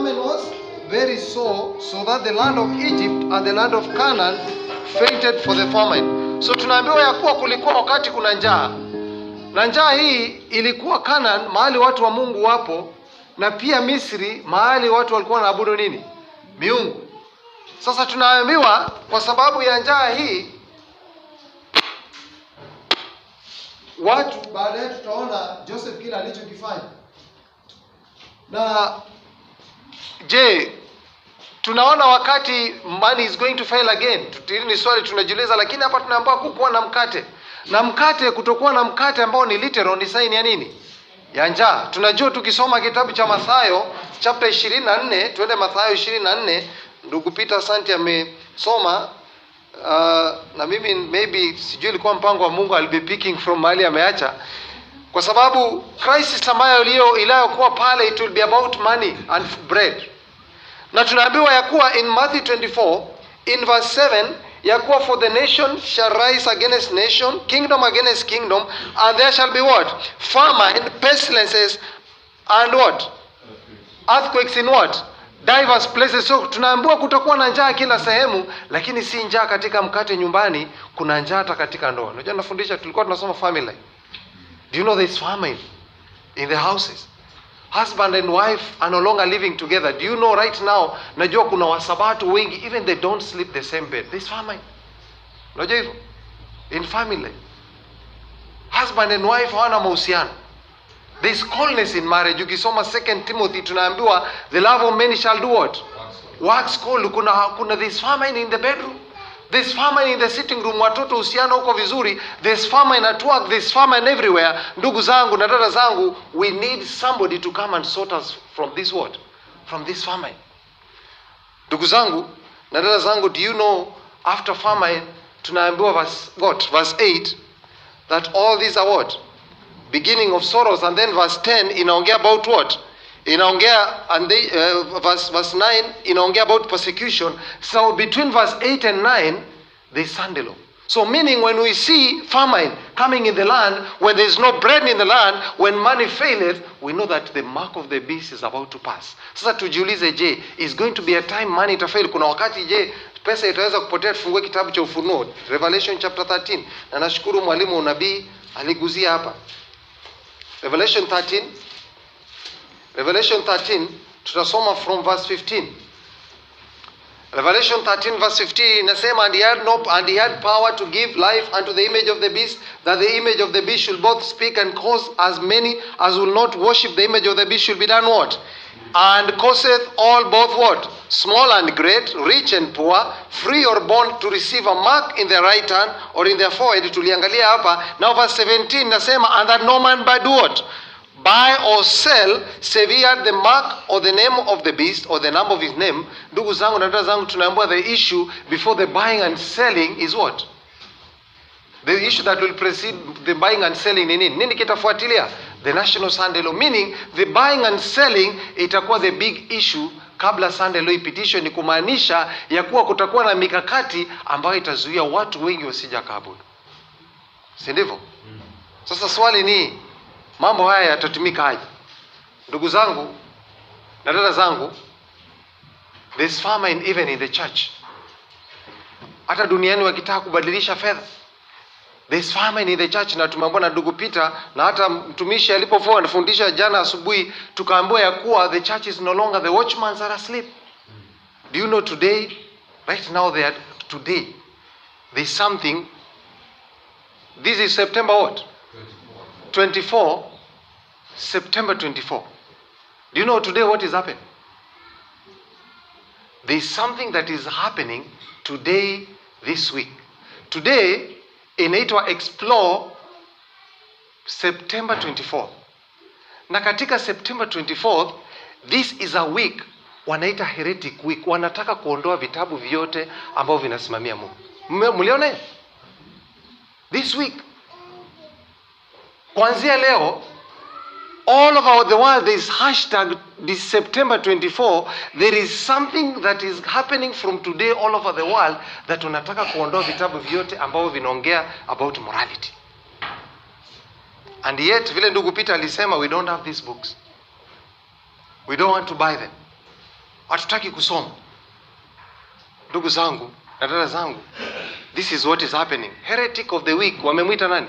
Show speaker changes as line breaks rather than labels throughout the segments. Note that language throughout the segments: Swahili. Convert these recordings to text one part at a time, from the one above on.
famine was very sore, so that the land of Egypt and the land of Canaan fainted for the famine. So tunaambiwa ya kuwa kulikuwa wakati kuna njaa. Na njaa hii ilikuwa Canaan, mahali watu wa Mungu wapo, na pia Misri, mahali watu walikuwa wanaabudu nini? Miungu. Sasa tunaambiwa kwa sababu ya njaa hii, watu baadaye tutaona Joseph kile alichokifanya. Na je, tunaona wakati money is going to fail again. Hili ni swali tunajiuliza, lakini hapa tunaambiwa kukuwa na mkate. Na mkate, kutokuwa na mkate ambao ni literal, ni sign ya nini? Ya njaa. Tunajua tukisoma kitabu cha Mathayo chapter 24, tuende Mathayo 24, ndugu Peter Santi amesoma, na mimi maybe sijui ilikuwa mpango wa Mungu, I'll be picking from mahali ameacha. Kwa sababu crisis ambayo iliyokuwa pale, it will be about money and bread. Na tunaambiwa ya kuwa in Matthew 24 in verse 7 ya kuwa for the nation shall rise against nation, kingdom against kingdom, and there shall be what? Famine, pestilences, and what? Earthquakes in what? Diverse places. So tunaambiwa kutakuwa na njaa kila sehemu, lakini si njaa katika mkate nyumbani, kuna njaa hata katika ndoa. Unajua nafundisha, tulikuwa tunasoma family. Do you know there is famine in the houses? Husband and wife are no longer living together. Do you know right now, najua kuna wasabato wengi, even they don't sleep the same bed. There is famine. Unajua hivyo? In family. Husband and wife hawana mahusiano. There is coldness in marriage. Ukisoma 2 Timothy tunaambiwa the love of many shall do what? Wax cold. Kuna this famine in the bedroom. There's famine in the sitting room. Watoto uhusiano huko vizuri. There's famine at work. There's famine everywhere. Ndugu zangu na dada zangu, we need somebody to come and sort us from this what? From this famine. Ndugu zangu na dada zangu, do you know after famine tunaambiwa verse 8 that all these are what? Beginning of sorrows. And then verse 10 inaongea about what? Inaongea and they, verse 9 inaongea about persecution. So between verse 8 and 9 there is sandalo. So meaning when we see famine coming in the land, when there is no bread in the land, when money faileth, we know that the mark of the beast is about to pass. Sasa tujiulize, je, is going to be a time money itafail? Kuna wakati je pesa itaweza kupotea? Tufungue kitabu cha Ufunuo, Revelation chapter 13. Na nashukuru mwalimu unabii aliguzia hapa. Revelation 13 tutasoma from verse 15. Revelation 13 verse 15 inasema, and he had power to give life unto the image of the beast, that the image of the beast should both speak and cause as many as will not worship the image of the beast should be done what? And causeth all both what? Small and great, rich and poor, free or bond, to receive a mark in their right hand or in their forehead. Tuliangalia hapa. Now verse 17 nasema, and that no man by do what? Buy or sell, save the mark or the name of the beast or the number of his name. Ndugu zangu na dada zangu, tunaambiwa the issue before the buying and selling is what? The issue that will precede the buying and selling ni nini? Nini kitafuatilia? The national Sunday law. Meaning the buying and selling itakuwa the big issue kabla Sunday law ipitishwe. Ni kumaanisha ya kuwa kutakuwa na mikakati ambayo itazuia watu wengi wasija kaabudu. Si ndivyo? Sasa swali ni, mambo haya yatatumika aje? Ndugu zangu na dada zangu, there's famine even in the church. Hata duniani wakitaka kubadilisha fedha, there's famine in the church. Na tumeambiwa na ndugu Peter, na hata mtumishi alipokuwa anafundisha jana asubuhi, tukaambiwa ya kuwa the church is no longer, the watchmen are asleep. Do you know today, right now there's something. This is September what? 24. September 24. Do you know today what is happening? There is something that is happening today, this week. Today inaitwa Explore September 24. Na katika September 24, this is a week wanaita heretic week. Wanataka kuondoa vitabu vyote ambavyo vinasimamia Mungu. Mliona? This week, kuanzia leo, all over the world there is hashtag this September 24. There is something that is happening from today all over the world that unataka kuondoa vitabu vyote ambavyo vinaongea about morality. And yet, vile ndugu Peter alisema, we don't have these books. We don't want to buy them. hatutaki kusoma. Ndugu zangu na dada zangu, this is what is happening. Heretic of the week wamemwita nani?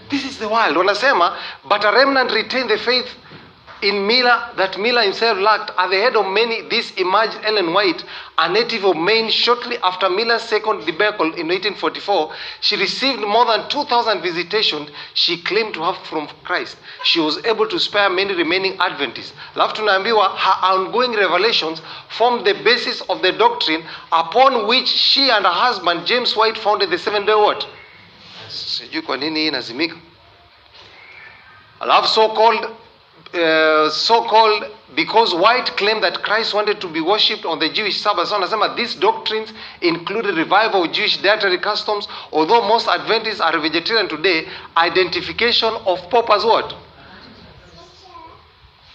This is the world. Wanasema, but a remnant retained the faith in Miller that Miller himself lacked. At the head of many, this emerged Ellen White, a native of Maine. Shortly after Miller's second debacle in 1844, she received more than 2,000 visitations she claimed to have from Christ. She was able to spare many remaining Adventists. Alafu tunaambiwa her ongoing revelations formed the basis of the doctrine upon which she and her husband James White founded the Seventh-day what? Sijui kwa nini hii inazimika. Alafu so-called because White claimed that Christ wanted to be worshipped on the Jewish Sabbath. So anasema these doctrines included revival of Jewish dietary customs. Although most Adventists are vegetarian today, identification of Pope as what?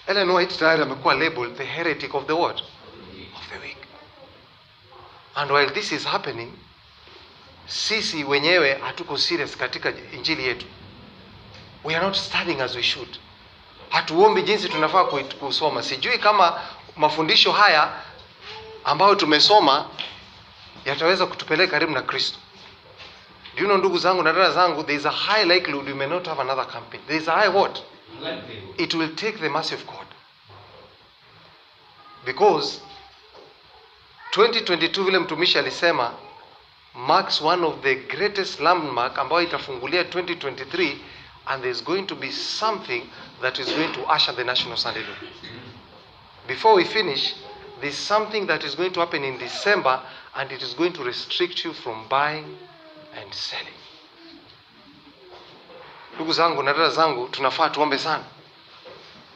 Ellen White tayari amekuwa labeled the heretic of the what? Of the week. And while this is happening, sisi wenyewe hatuko serious katika injili yetu. We are not studying as we should. Hatuombi jinsi tunafaa kusoma. Sijui kama mafundisho haya ambayo tumesoma yataweza kutupeleka karibu na Kristo. Do you know, ndugu zangu na dada zangu, there is a high likelihood we may not have another campaign. There is a high what? It will take the mercy of God. Because 2022 vile mtumishi alisema marks one of the greatest landmark ambayo itafungulia 2023, and there's going to be something that is going to usher the National Sunday Law. Before we finish, there's something that is going to happen in December, and it is going to restrict you from buying and selling. Ndugu zangu na dada zangu, tunafaa tuombe sana.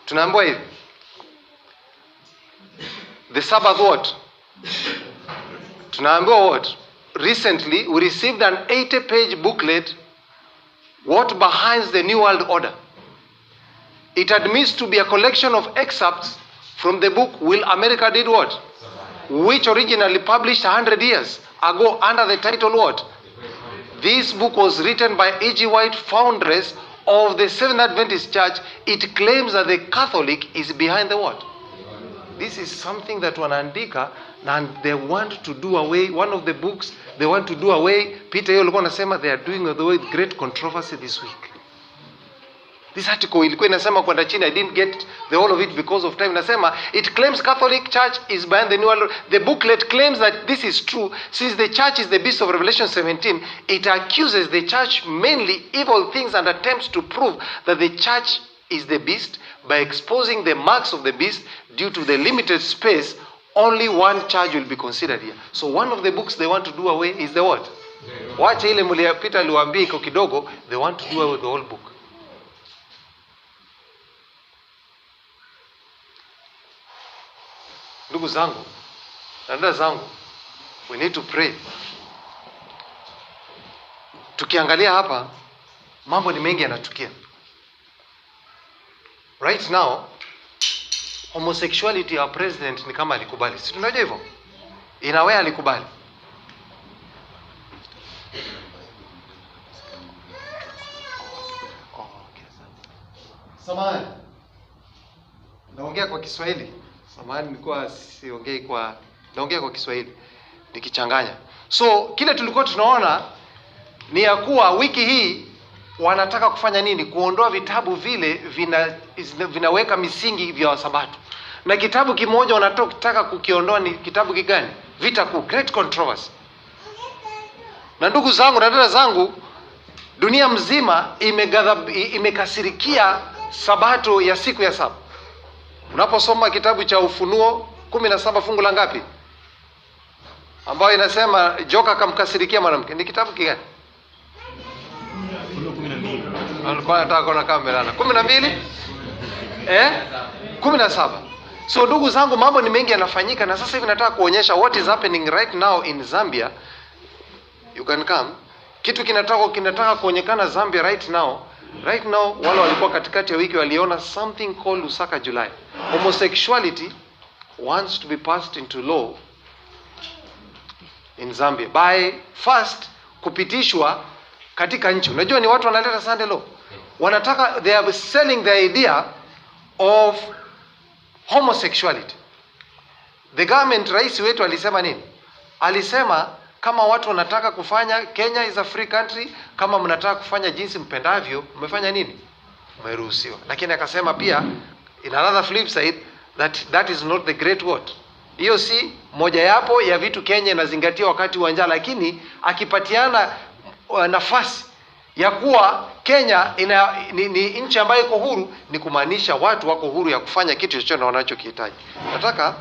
Tunaambiwa hivi, the Sabbath what? Tunaambiwa what? Recently, we received an 80-page booklet, What Behind the New World Order. It admits to be a collection of excerpts from the book Will America Did What? Which originally published 100 years ago under the title what? This book was written by E.G. White, foundress of the Seventh Adventist Church. It claims that the Catholic is behind the what? This is something that wanaandika, and they want to do away, one of the books they want to do away. Peter alikuwa anasema they are doing away with great controversy this week. This article ilikuwa inasema kwenda chini, I didn't get the whole of it because of time. Inasema it claims Catholic Church is behind the new world. The booklet claims that this is true since the church is the beast of Revelation 17. It accuses the church mainly evil things and attempts to prove that the church is the beast by exposing the marks of the beast. Due to the limited space, only one church will be considered here. So one of the books they want to do away is the what? Wacha ile mliyapita aliwaambia iko kidogo, they want to do away with the whole book. Ndugu zangu, dada zangu, we need to pray. Tukiangalia hapa, mambo ni mengi yanatukia. Right now, homosexuality, our president ni kama alikubali. Si tunajua hivyo? Inawe alikubali. Samahani. Naongea kwa Kiswahili. Samahani, nilikuwa naongea kwa Kiswahili nikichanganya. So kile tulikuwa tunaona ni ya kuwa wiki hii wanataka kufanya nini? Kuondoa vitabu vile vinaweka misingi vya Wasabato. Na kitabu kimoja wanataka kukiondoa, ni kitabu kigani? Vita Kuu, Great Controversy. Na ndugu zangu na dada zangu, dunia mzima imekasirikia Sabato ya siku ya saba. Unaposoma kitabu cha Ufunuo 17 fungu la ngapi? Ambayo inasema joka akamkasirikia mwanamke. Ni kitabu kigani? Alikuwa anataka kuona kamera na 12 17. So ndugu zangu, mambo ni mengi yanafanyika, na sasa hivi nataka kuonyesha what is happening right now in Zambia. You can come. Kitu kinataka kuonekana Zambia right now. Right now, wale walikuwa katikati ya wiki waliona something called Lusaka July. Homosexuality wants to be passed into law in Zambia by first kupitishwa katika nchi. Unajua ni watu wanaleta Sunday law. Wanataka, they are selling the idea of homosexuality. The government, rais wetu alisema nini? Alisema kama watu wanataka kufanya, Kenya is a free country, kama mnataka kufanya jinsi mpendavyo, mmefanya nini? Mmeruhusiwa. Lakini akasema pia, in another flip side, that is not the great what. Hiyo si mojawapo ya vitu Kenya inazingatia wakati wa njaa, lakini akipatiana nafasi ya kuwa Kenya ni nchi ambayo iko huru, ni kumaanisha watu wako huru ya kufanya kitu chochote wanachokihitaji. Nataka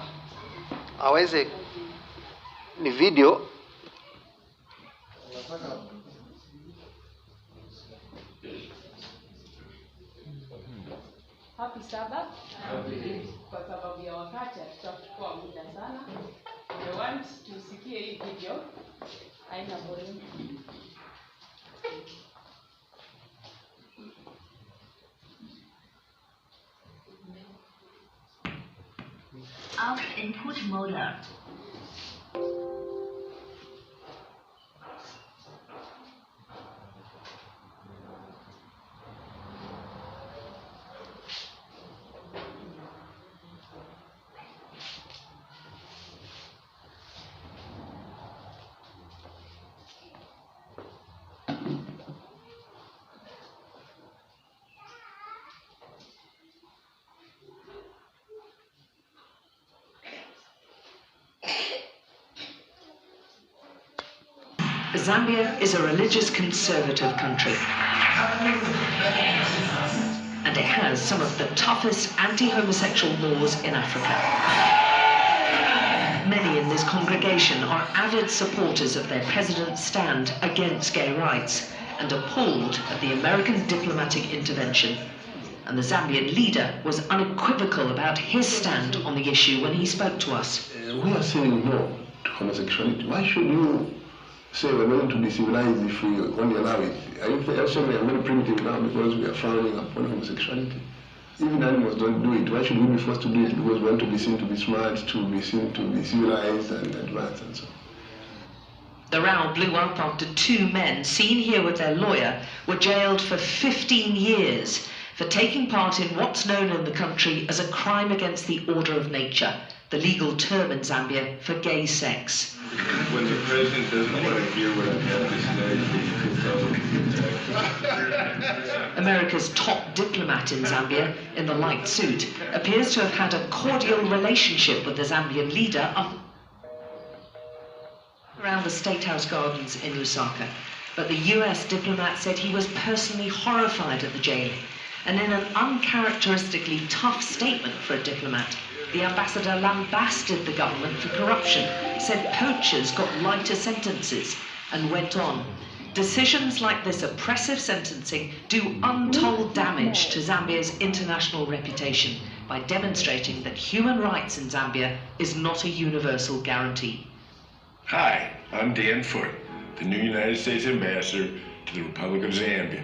aweze ni video
Happy Sabbath. Kwa sababu ya wakati tutachukua muda sana. I want tusikie hii video. Haina volume.
Out input motor.
Zambia is a religious conservative country, and it has some of the toughest anti-homosexual laws in Africa. Many in this congregation are avid supporters of their president's stand against gay rights and appalled at the American diplomatic intervention. And the Zambian leader was unequivocal about his stand on the issue when he spoke to us.
We are saying no to homosexuality. Why should you say we're going to be civilized if we only allow it? Are you saying we are very primitive now because we are frowning upon homosexuality? Even animals don't do it. Why should we be forced to do it? Because we want to be seen to be smart, to be seen to be civilized and advanced and so on.
The row blew up after two men, seen here with their lawyer, were jailed for 15 years for taking part in what's known in the country as a crime against the order of nature, the legal term in Zambia for gay sex.
When the president doesn't want to hear what I have to say,
America's top diplomat in Zambia, in the light suit, appears to have had a cordial relationship with the Zambian leader around the State House gardens in Lusaka. But the US diplomat said he was personally horrified at the jailing. And in an uncharacteristically tough statement for a diplomat, the ambassador lambasted the government for corruption, said poachers got lighter sentences, and went on. Decisions like this oppressive sentencing do untold damage to Zambia's international reputation by demonstrating that human rights in Zambia is not a universal guarantee.
Hi, I'm Dan Foote, the new United States Ambassador to the Republic of Zambia.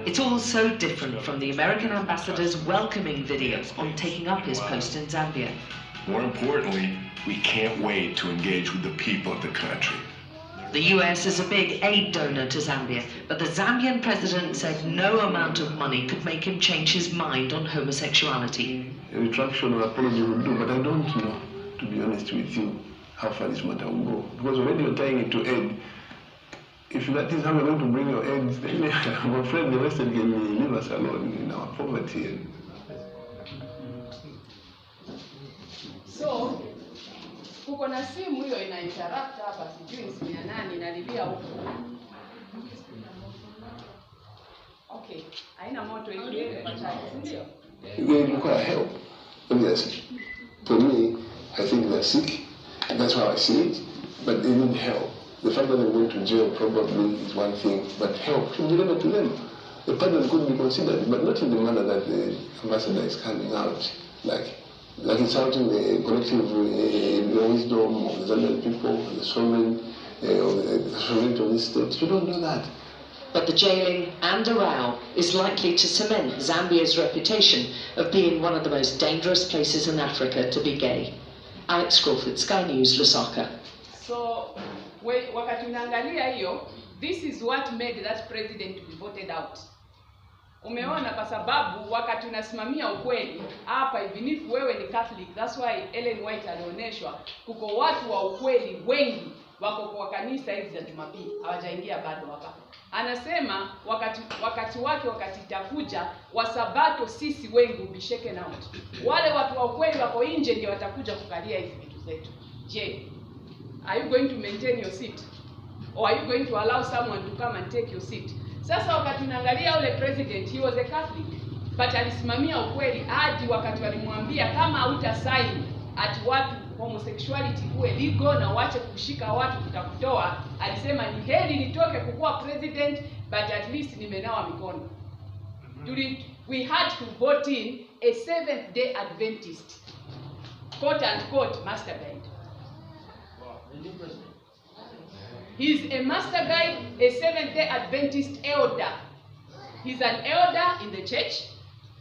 It's all so different from the American ambassador's welcoming videos on taking up his post in Zambia.
More importantly, we can't wait to engage with the people of the country.
The US is a big aid donor to Zambia, but the Zambian president said no amount of money could make him change his mind on homosexuality.
A retraction or apology will do, but I don't know, to be honest with you, how far this matter will go. Because already you're tying it to aid. If that is how we're going to bring your aids, then I'm afraid the Western can leave us alone in our poverty.
So, kuko na simu hiyo ina interrupt hapa, sijui simu ya nani inalilia huko. Okay, haina moto ikiweke kwa chaji, ndio?
They require help, obviously. For me, I think they're sick, and that's how I see it, but they need help. The fact that they're going to jail probably is one thing, but help should be delivered to them. The pardon could be considered, but not in the manner that the ambassador is coming out, like insulting the collective wisdom of the Zambian people, the sovereignty of this state. You don't do that.
But the jailing and a row is likely to cement Zambia's reputation of being one of the most dangerous places in Africa to be gay. Alex Crawford, Sky News, Lusaka.
So, wakati unaangalia hiyo, this is what made that president to be voted out. Umeona, kwa sababu wakati unasimamia ukweli hapa, even if wewe ni Catholic, that's why Ellen White alionyeshwa kuko watu wa ukweli wengi wako kwa kanisa hizi za Jumapili hawajaingia bado hapa. Anasema wakati wake itakuja, Wasabato sisi wengi will be shaken out. Wale watu wa ukweli wako nje ndio watakuja kukalia hizi vitu zetu. Je, are you going to maintain your seat? Or are you going to allow someone to come and take your seat? Sasa wakati unaangalia ule president, he was a Catholic, but alisimamia ukweli hadi wakati walimwambia kama hauta sign ati watu homosexuality kuwe legal na wache kushika watu tutakutoa, alisema ni heri nitoke kukuwa president, but at least nimenawa mikono. We had to vote in a Seventh-day Adventist, quote unquote, master guide. He's a master guide, a Seventh-day Adventist elder. He's an elder in the church.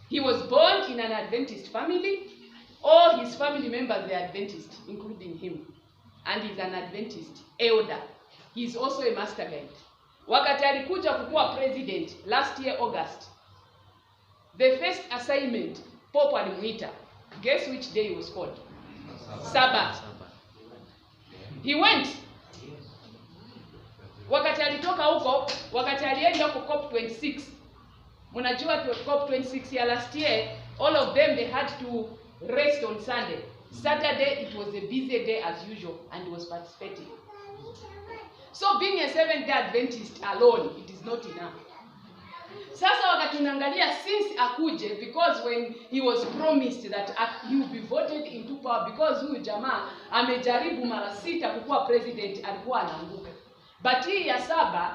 He was born in an Adventist family. All his family members are Adventist, including him. And he's an Adventist elder. He's also a master guide. Wakati alikuja kukuwa president last year August, the first assignment Pope alimuita, guess which day he was called? Sabbath. He went. Wakati alitoka huko, wakati alienda huko COP26, mnajua COP26 ya last year, all of them they had to rest on Sunday. Saturday it was a busy day as usual, and he was participating. So being a Seventh-day Adventist alone, it is not enough. Sasa wakati unaangalia since akuje, because when he was promised that he will be voted into power, because huyu jamaa amejaribu mara 6 kukuwa president, alikuwa anaanguka. But hii ya 7,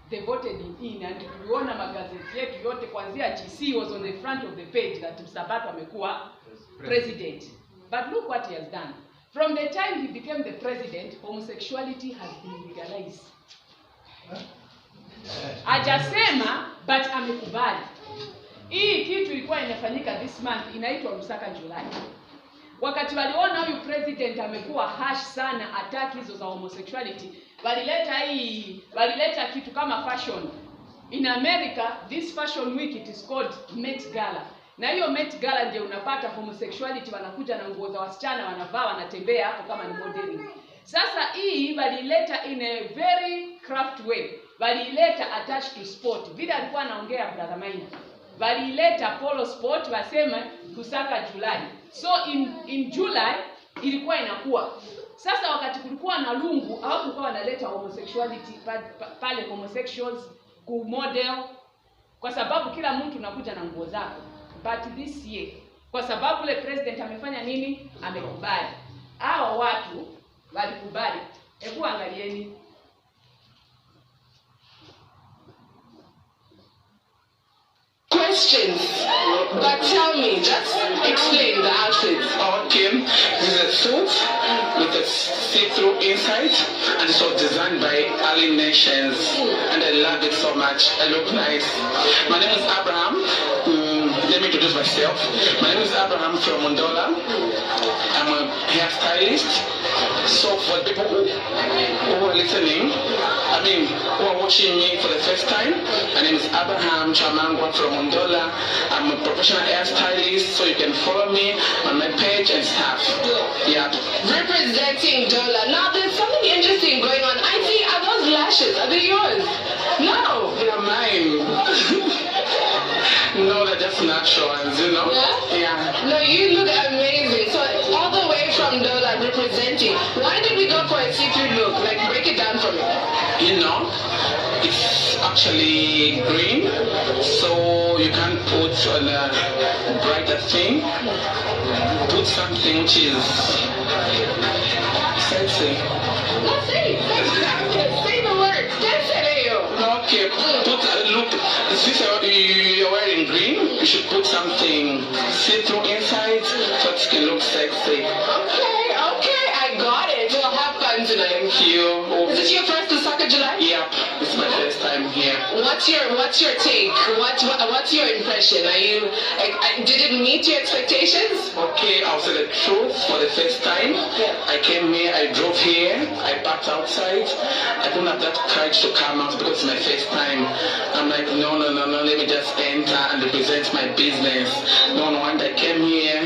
they voted him in, and tuliona magazeti yetu yote kuanzia GC was on the front of the page that Sabato amekuwa president. But look what he has done. From the time he became the president, homosexuality has been legalized. Hajasema, but amekubali. Hii kitu ilikuwa inafanyika this month, inaitwa Lusaka July. Wakati waliona huyu president amekuwa harsh sana attack hizo za homosexuality, walileta kitu kama fashion. In America, this fashion week it is called Met Gala. Na hiyo Met Gala ndio unapata homosexuality wanakuja na nguo za wasichana wanavaa, wanatembea hapo kama ni modeling. Sasa hii walileta in a very craft way. Walileta attached to sport. Vile alikuwa anaongea brother Maina. Walileta polo sport, wasema Lusaka July. So in July ilikuwa inakuwa. Sasa wakati kulikuwa na lungu, hawakuwa wanaleta homosexuality pale homosexuals ku model, kwa sababu kila mtu unakuja na nguo zako. But this year, kwa sababu le president amefanya nini? Amekubali. Hao watu walikubali. Hebu angalieni.
Questions, but tell me, just explain the outfit.
Okay, this is a suit with a see-through inside, and it was designed by Ali Nations, and I love it so much. I look nice. My name is Abraham. Let me introduce myself. My name is Abraham from Mondola. I'm a hairstylist. So for people who are listening, who are watching me for the first time, my name is Abraham Chamangwa from Mondola. I'm a professional hairstylist, so you can follow me on my page and stuff. Yeah.
Representing Dola. Now there's something interesting going on. I see, are those lashes? Are they yours? No.
They're mine. No, they're just natural ones, you know?
Yeah? No, you look amazing. So all the way from Dola representing. Why did we go for a see-through look? Like, break it down for me.
You know, it's actually green, so you can't put on a brighter thing. Put something which is sexy.
Let's see. Say the word.
Okay, look, since you're wearing green, you should put something see-through inside so it can look sexy.
Okay, I got it. We'll have fun tonight.
you.
Is it your first Lusaka July?
Yep, it's my first time here.
What's your take? What's your impression? Are you did it meet your expectations?
Okay, I'll say the truth. For the first time, I came here, I drove here, I parked outside. I don't have that courage to come out because it's my first time. I'm like, no, let me just enter and represent my business. No, and I came here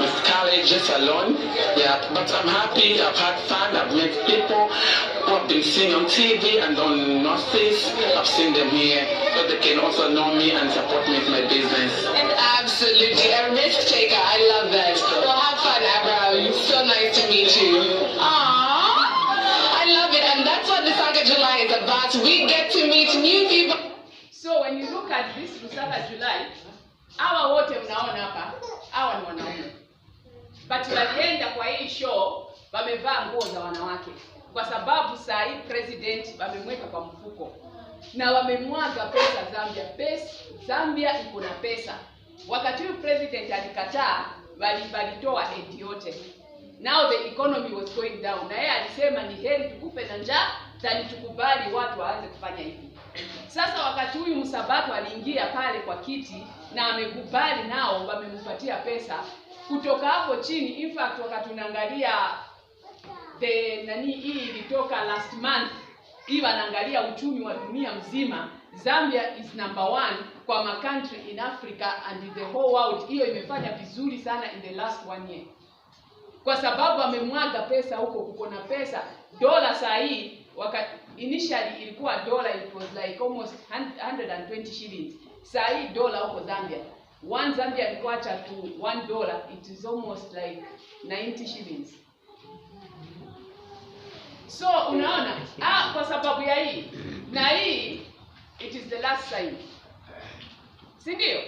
with college just alone. Yeah, but I'm happy, I've had fun, I've met people who I've been seeing on TV and on Northeast. I've seen them here, so they can also know me and support me with my business.
Absolutely, a risk taker. I love that. Well, have fun, Abraham. So nice to meet you. Aww, I love it, and that's what Lusaka July is about. We get to meet new people.
So when you look at this Lusaka July, hawa wote mnaona hapa, hawa ni wanaume. But walienda kwa hii show wamevaa nguo za wanawake. Kwa sababu saa hii president wamemweka kwa mfuko. Na wamemwaga pesa Zambia. Zambia iko na pesa. Wakati huyu president alikataa, walitoa aid yote. Now the economy was going down. Na yeye alisema ni heri tukupe na njaa than tukubali watu waanze kufanya hivi. Sasa wakati huyu Msabato aliingia pale kwa kiti na amekubali, nao wamempatia pesa. Kutoka hapo chini, in fact wakati tunaangalia hii ilitoka last month, hii wanaangalia uchumi wa dunia mzima, Zambia is number 1 kwa ma country in Africa and in the whole world. Hiyo imefanya vizuri sana in the last 1 year. Kwa sababu amemwaga pesa huko, kuko na pesa. Dola saa hii initially ilikuwa dola, it was like almost 120 shillings. Saa hii dola huko Zambia, 1 Zambia ilikuacha to $1, it is almost like 90 shillings. So unaona, kwa sababu ya hii na hii, it is the last sign. Si ndio?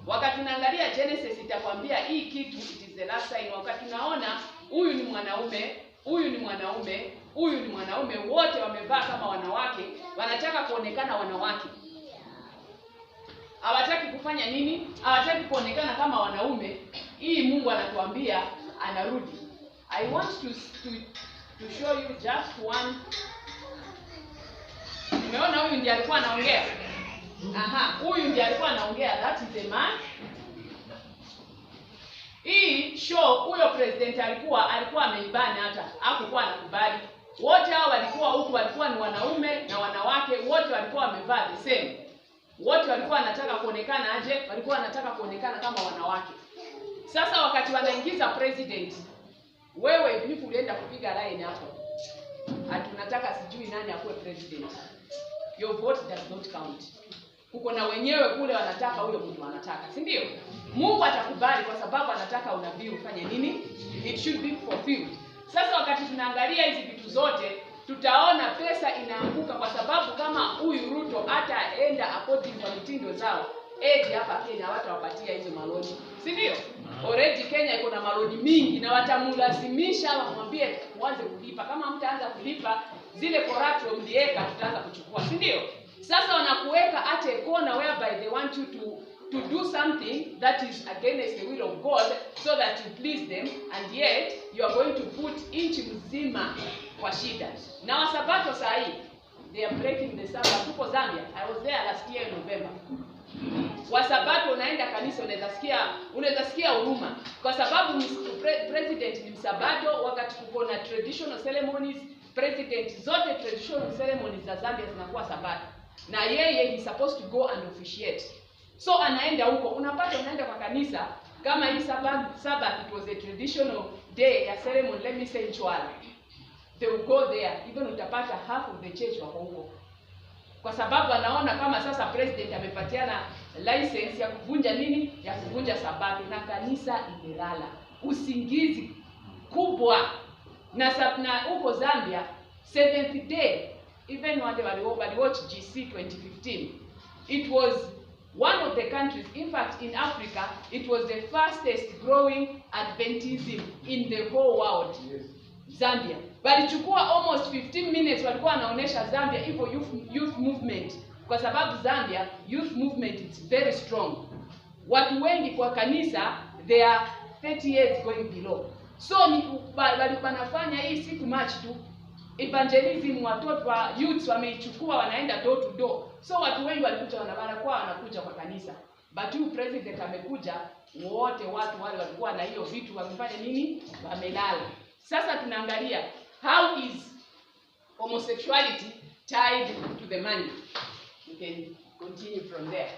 Wakati tunaangalia Genesis itakwambia hii kitu it is the last sign. Wakati tunaona huyu ni mwanaume, huyu ni mwanaume, huyu ni mwanaume, wote wamevaa kama wanawake, wanataka kuonekana wanawake. Hawataki kufanya nini? Hawataki kuonekana kama wanaume. Hii Mungu anatuambia anarudi. I want to show you just one. Umeona huyu ndiye alikuwa anaongea? Huyu ndiye alikuwa anaongea, that is a man. Hii show huyo president alikuwa ameibana, hata hakukuwa anakubali. Wote hao walikuwa huku, walikuwa ni wanaume na wanawake, wote walikuwa wamevaa the same. Wote walikuwa wanataka kuonekana aje? Walikuwa wanataka kuonekana kama wanawake. Sasa wakati wanaingiza president, wewe vipi ulienda kupiga line hapo? Hatunataka sijui nani akuwe president. Your vote does not count. Kuko na wenyewe kule wanataka huyo mtu wanataka, si ndio? Mungu atakubali kwa sababu anataka unabii ufanye nini? It should be fulfilled. Sasa wakati tunaangalia hizi vitu zote, tutaona pesa inaanguka kwa sababu kama huyu Ruto hataenda according kwa mitindo zao, hapa Kenya watu wapatia hizo maloni. Si ndio? Already Kenya iko na maloni mingi na watamulazimisha wamwambie uanze kulipa. Kama mtaanza kulipa zile collateral mlieka tutaanza kuchukua, si ndio? Sasa wanakuweka at a corner whereby they want you to do something that is against the will of God so that you please them, and yet you are going to put inchi mzima kwa shida. Na Wasabato saa hii they are breaking the Sabbath. Huko Zambia, I was there last year in November. Wasabato unaenda kanisa unaweza sikia huruma kwa sababu president ni Msabato. Wakati kuko na traditional ceremonies, president zote traditional ceremonies za Zambia zinakuwa Sabato, na yeye he supposed to go and officiate. So anaenda huko, unapata unaenda kwa kanisa kama hii Sabbath, it was a traditional day ya ceremony, let me say Nchwala. They will go there, even utapata half of the church wako huko. Kwa sababu anaona kama sasa president amepatiana license ya kuvunja nini? Ya kuvunja Sabato, na kanisa imelala. Usingizi kubwa. Na huko Zambia 7th day, even when they watch GC 2015, it was one of the countries, in fact in Africa, it was the fastest growing Adventism in the whole world. Yes. Zambia. Walichukua almost 15 minutes walikuwa wanaonesha Zambia ipo youth movement. Kwa sababu Zambia youth movement is very strong. Watu wengi kwa kanisa they are 30 years going below. So ni wanafanya hii siku match tu. evangelism, watoto wa youths wameichukua wanaenda door to door. So watu wengi walikuja wanakuja kwa kanisa. But you president amekuja, wote watu wale walikuwa na hiyo vitu wamefanya nini? Wamelala. Sasa tunaangalia how is homosexuality tied to the money. You can continue from there.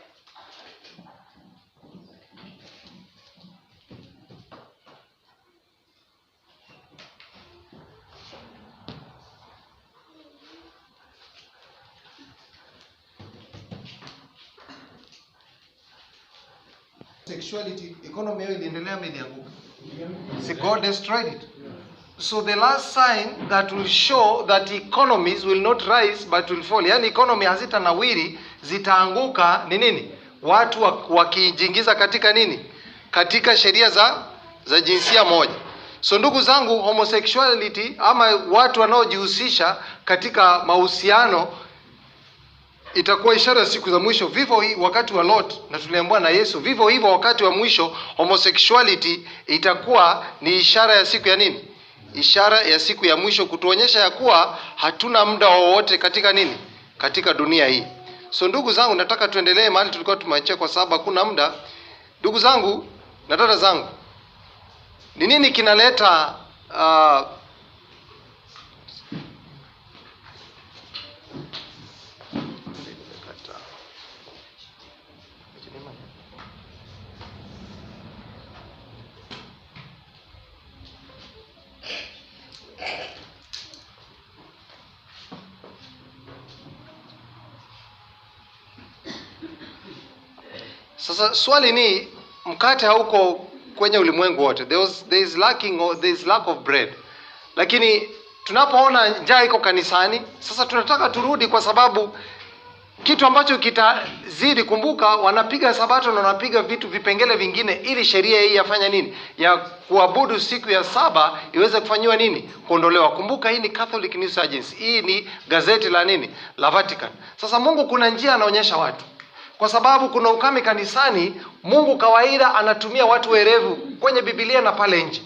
Sexuality, economy yao iliendelea ilianguka. See, God destroyed it. So the last sign that will show that economies will not rise but will fall, yani economy hazitanawiri, zitaanguka, ni nini? Watu wakijiingiza katika nini? Katika sheria za jinsia moja. So ndugu zangu, homosexuality ama watu wanaojihusisha katika mahusiano itakuwa ishara ya siku za mwisho. Vivyo hii wakati wa Lot, na tuliambiwa na Yesu, vivyo hivyo wakati wa mwisho homosexuality itakuwa ni ishara ya siku ya nini? Ishara ya siku ya mwisho, kutuonyesha ya kuwa hatuna muda wowote katika nini? Katika dunia hii. So ndugu zangu, nataka tuendelee mahali tulikuwa tumeachia kwa sababu hakuna muda. Ndugu zangu na dada zangu, ni nini kinaleta Sasa swali ni, mkate hauko kwenye ulimwengu wote. There is lack of bread. Lakini tunapoona njaa iko kanisani, sasa tunataka turudi, kwa sababu kitu ambacho kitazidi, kumbuka wanapiga sabato na wanapiga vitu vipengele vingine ili sheria hii yafanya nini? Ya kuabudu siku ya saba iweze kufanywa nini? Kuondolewa. Kumbuka hii ni Catholic News Agency. Hii ni gazeti la nini? La Vatican. Sasa Mungu kuna njia anaonyesha watu. Kwa sababu kuna ukame kanisani, Mungu kawaida anatumia watu werevu kwenye Biblia na pale nje.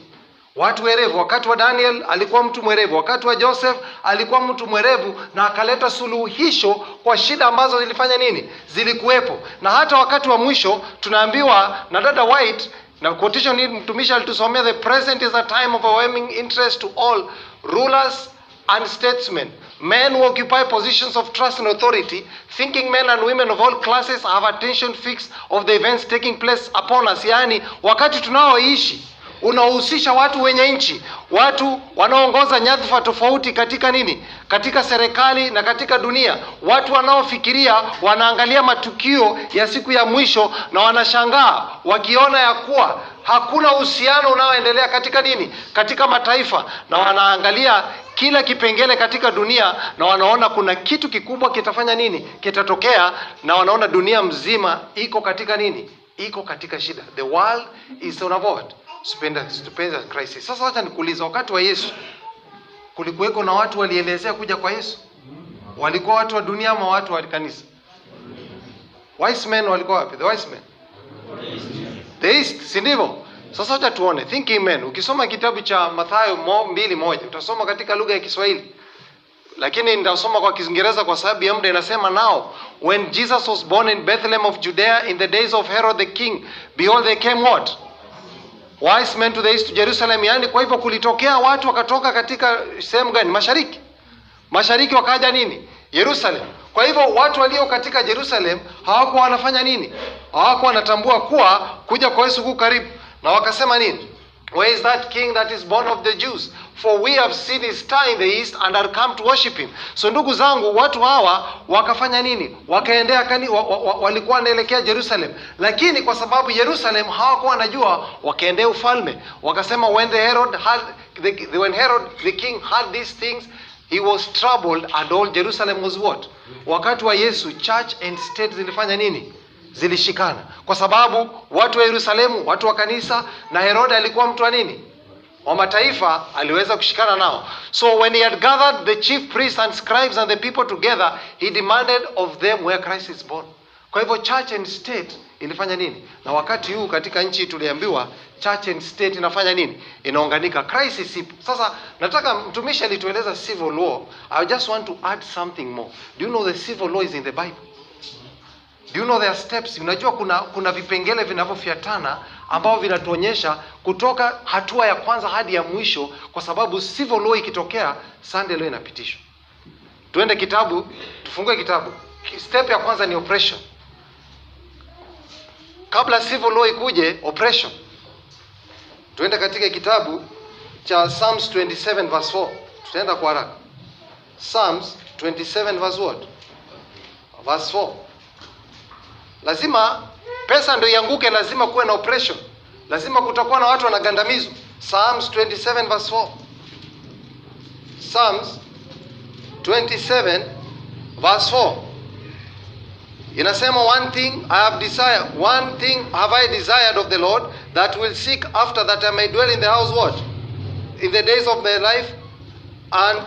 Watu werevu, wakati wa Daniel alikuwa mtu mwerevu, wakati wa Joseph alikuwa mtu mwerevu, na akaleta suluhisho kwa shida ambazo zilifanya nini? Zilikuwepo. Na hata wakati wa mwisho tunaambiwa na dada White, na quotation hii mtumishi alitusomea, the present is a time of overwhelming interest to all rulers and statesmen, men who occupy positions of trust and authority, thinking men and women of all classes have attention fixed of the events taking place upon us. Yani wakati tunaoishi unahusisha watu wenye nchi, watu wanaoongoza nyadhifa tofauti katika nini? Katika serikali na katika dunia. Watu wanaofikiria, wanaangalia matukio ya siku ya mwisho na wanashangaa wakiona ya kuwa hakuna uhusiano unaoendelea katika nini? Katika mataifa, na wanaangalia kila kipengele katika dunia na wanaona kuna kitu kikubwa kitafanya nini? Kitatokea, na wanaona dunia mzima iko katika nini? Iko katika shida. The world is on a what? Stupendous crisis. Sasa wacha nikuuliza, wakati wa Yesu kulikuweko na watu walielezea kuja kwa Yesu? Walikuwa watu wa dunia ama watu wa kanisa? Wise men walikuwa wapi? The wise men, the east, si ndivyo? Sasa wacha tuone thinking men. Ukisoma kitabu cha Mathayo 2:1 utasoma katika lugha ya Kiswahili, lakini nitasoma kwa Kiingereza kwa sababu ya muda. Inasema, now when Jesus was born in Bethlehem of Judea in the days of Herod the king, behold they came what? Wise men to the east to Jerusalem. Yani kwa hivyo kulitokea watu wakatoka katika sehemu gani? Mashariki. Mashariki wakaja nini? Jerusalem. Kwa hivyo watu walio katika Jerusalem hawakuwa wanafanya nini? Hawakuwa wanatambua kuwa kuja kwa Yesu ku karibu. Na wakasema nini? Where is that king that is born of the Jews? For we have seen his star in the east and are come to worship him. So ndugu zangu, watu hawa wakafanya nini? Wakaendea walikuwa wanaelekea Jerusalem. Lakini kwa sababu Jerusalem hawakuwa wanajua, wakaendea ufalme. Wakasema when Herod the king heard these things, he was troubled and all Jerusalem was what? Wakati wa Yesu church and state zilifanya nini? Zilishikana. Kwa sababu watu wa Yerusalemu, watu wa kanisa, na Herod alikuwa mtu wa nini? Wa mataifa, aliweza kushikana nao. So when he had gathered the chief priests and scribes and the people together, he demanded of them where Christ is born. Kwa hivyo church and state ilifanya nini? Na wakati huu katika nchi tuliambiwa church and state inafanya nini? Inaunganika. Crisis ipo. Sasa nataka mtumishi alitueleza civil law. I just want to add something more. Do you know the civil law is in the Bible? Do you know there are steps? Unajua kuna vipengele vinavyofuatana ambao vinatuonyesha kutoka hatua ya kwanza hadi ya mwisho, kwa sababu civil law ikitokea Sunday law inapitishwa. Tuende kitabu, tufungue kitabu. Step ya kwanza ni oppression. Kabla civil law ikuje, oppression. Tuende katika kitabu cha Psalms 27 verse 4. Tutaenda kwa haraka. Psalms 27 verse what? Verse 4. Lazima pesa ndio ianguke, lazima kuwe na oppression. Lazima kutakuwa na watu wanagandamizwa. Psalms 27 verse 4. Psalms 27 verse 4. Inasema, one thing have I desired of the Lord, that will seek after, that I may dwell in the house what? In the days of my life, and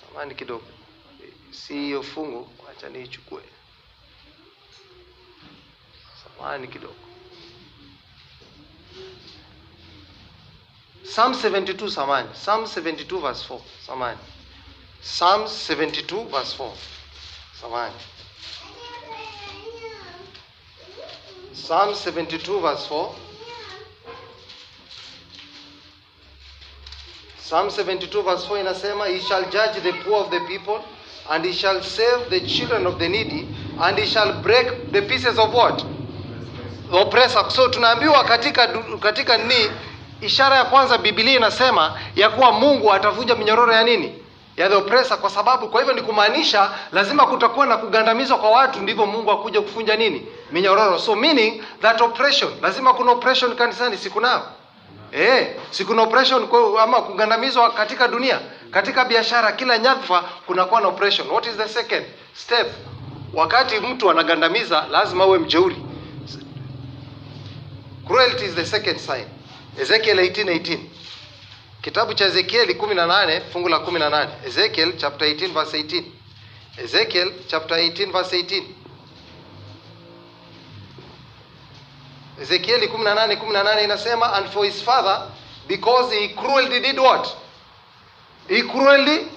samahani kidogo. Si hiyo fungu, acha niichukue. Samahani kidogo. Psalm 72, samahani. Psalm 72 verse 4. Samahani. Psalm 72 verse 4. Samahani. Psalm 72 verse 4. Psalm 72 verse 4 inasema, he shall judge the poor of the people, and he shall save the children of the needy, and he shall break the pieces of what? The oppressor. So tunaambiwa katika ni ishara ya kwanza Biblia inasema ya kuwa Mungu atavunja minyororo ya nini? Ya the oppressor, kwa sababu kwa hivyo ni kumaanisha lazima kutakuwa na kugandamizwa kwa watu, ndivyo Mungu akuja kufunja nini? Minyororo. So meaning that oppression, lazima kuna oppression kanisani, siku nao. Si kuna oppression ama kugandamizwa katika dunia, katika biashara, kila nyadhifa kunakuwa na oppression. What is the second step? Wakati mtu anagandamiza lazima uwe mjeuri. Cruelty is the second sign. Ezekiel 18:18. Kitabu cha Ezekiel 18 fungu la 18. Ezekiel chapter 18 verse 18. Ezekiel chapter 18 verse 18. Ezekiel 18:18 inasema, and for his father, because he cruelly did what? He cruelly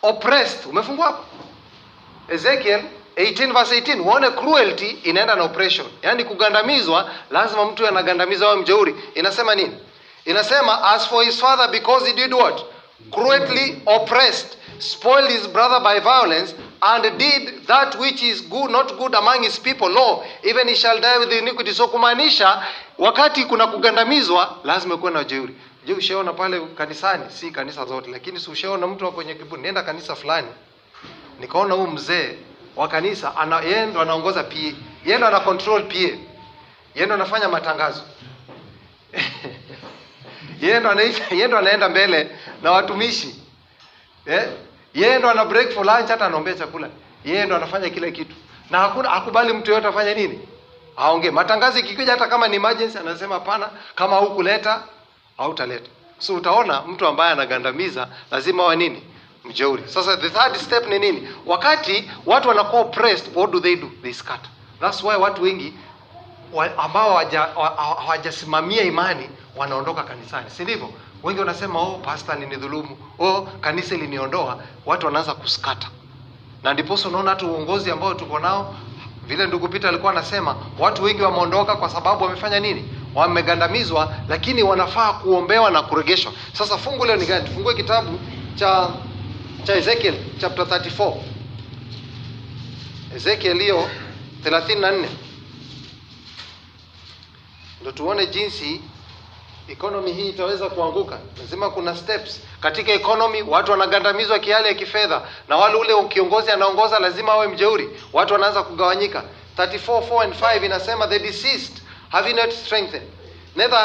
oppressed. Umefungua hapo? Ezekiel 18 verse 18. Uone cruelty inaenda na oppression. Yaani kugandamizwa, lazima mtu anagandamizwa awe mjeuri. Inasema nini? Inasema, as for his father, because he did what? Cruelly oppressed, spoiled his brother by violence, and did that which is good, not good among his people, lo, even he shall die with iniquity. So kumaanisha wakati kuna kugandamizwa lazima kuwe na ujeuri. Je, ushaona pale kanisani, si kanisa zote, lakini si ushaona mtu wako kwenye kibuni, nenda kanisa fulani, nikaona huyu mzee wa kanisa yeye ndo anaongoza PA, yeye ndo ana control PA, yeye ndo anafanya matangazo yeye ndo anaenda mbele na watumishi, yeye ndo ana break for lunch, hata anaombea chakula, yeye ndo anafanya kila kitu, na hakubali mtu yote afanye nini? Aongee. Matangazo ikikuja, hata kama ni emergency, anasema hapana, kama hukuleta hautaleta. So utaona mtu ambaye anagandamiza lazima awe nini? Mjeuri. Sasa the third step ni nini? Wakati watu wanakuwa oppressed, what do? They scatter. That's why watu wengi ambao hawajasimamia imani wanaondoka kanisani, si ndivyo? Wengi wanasema, pastor alinidhulumu, kanisa liniondoa. Watu wanaanza kuskata. Na ndipo unaona hata uongozi ambao tuko nao, vile ndugu Peter alikuwa anasema, watu wengi wameondoka kwa sababu wamefanya nini? Wamegandamizwa, lakini wanafaa kuombewa na kuregeshwa. Sasa fungu leo ni gani? Tufungue kitabu cha Ezekiel chapter 34. Ezekiel hiyo 34. Ndio tuone jinsi economy hii itaweza kuanguka. Lazima kuna steps. Katika economy watu wanagandamizwa kihali ya kifedha, na wale ule kiongozi anaongoza lazima awe mjeuri. Watu wanaanza kugawanyika. 34:4 and 5 inasema, the deceased have you not strengthened, neither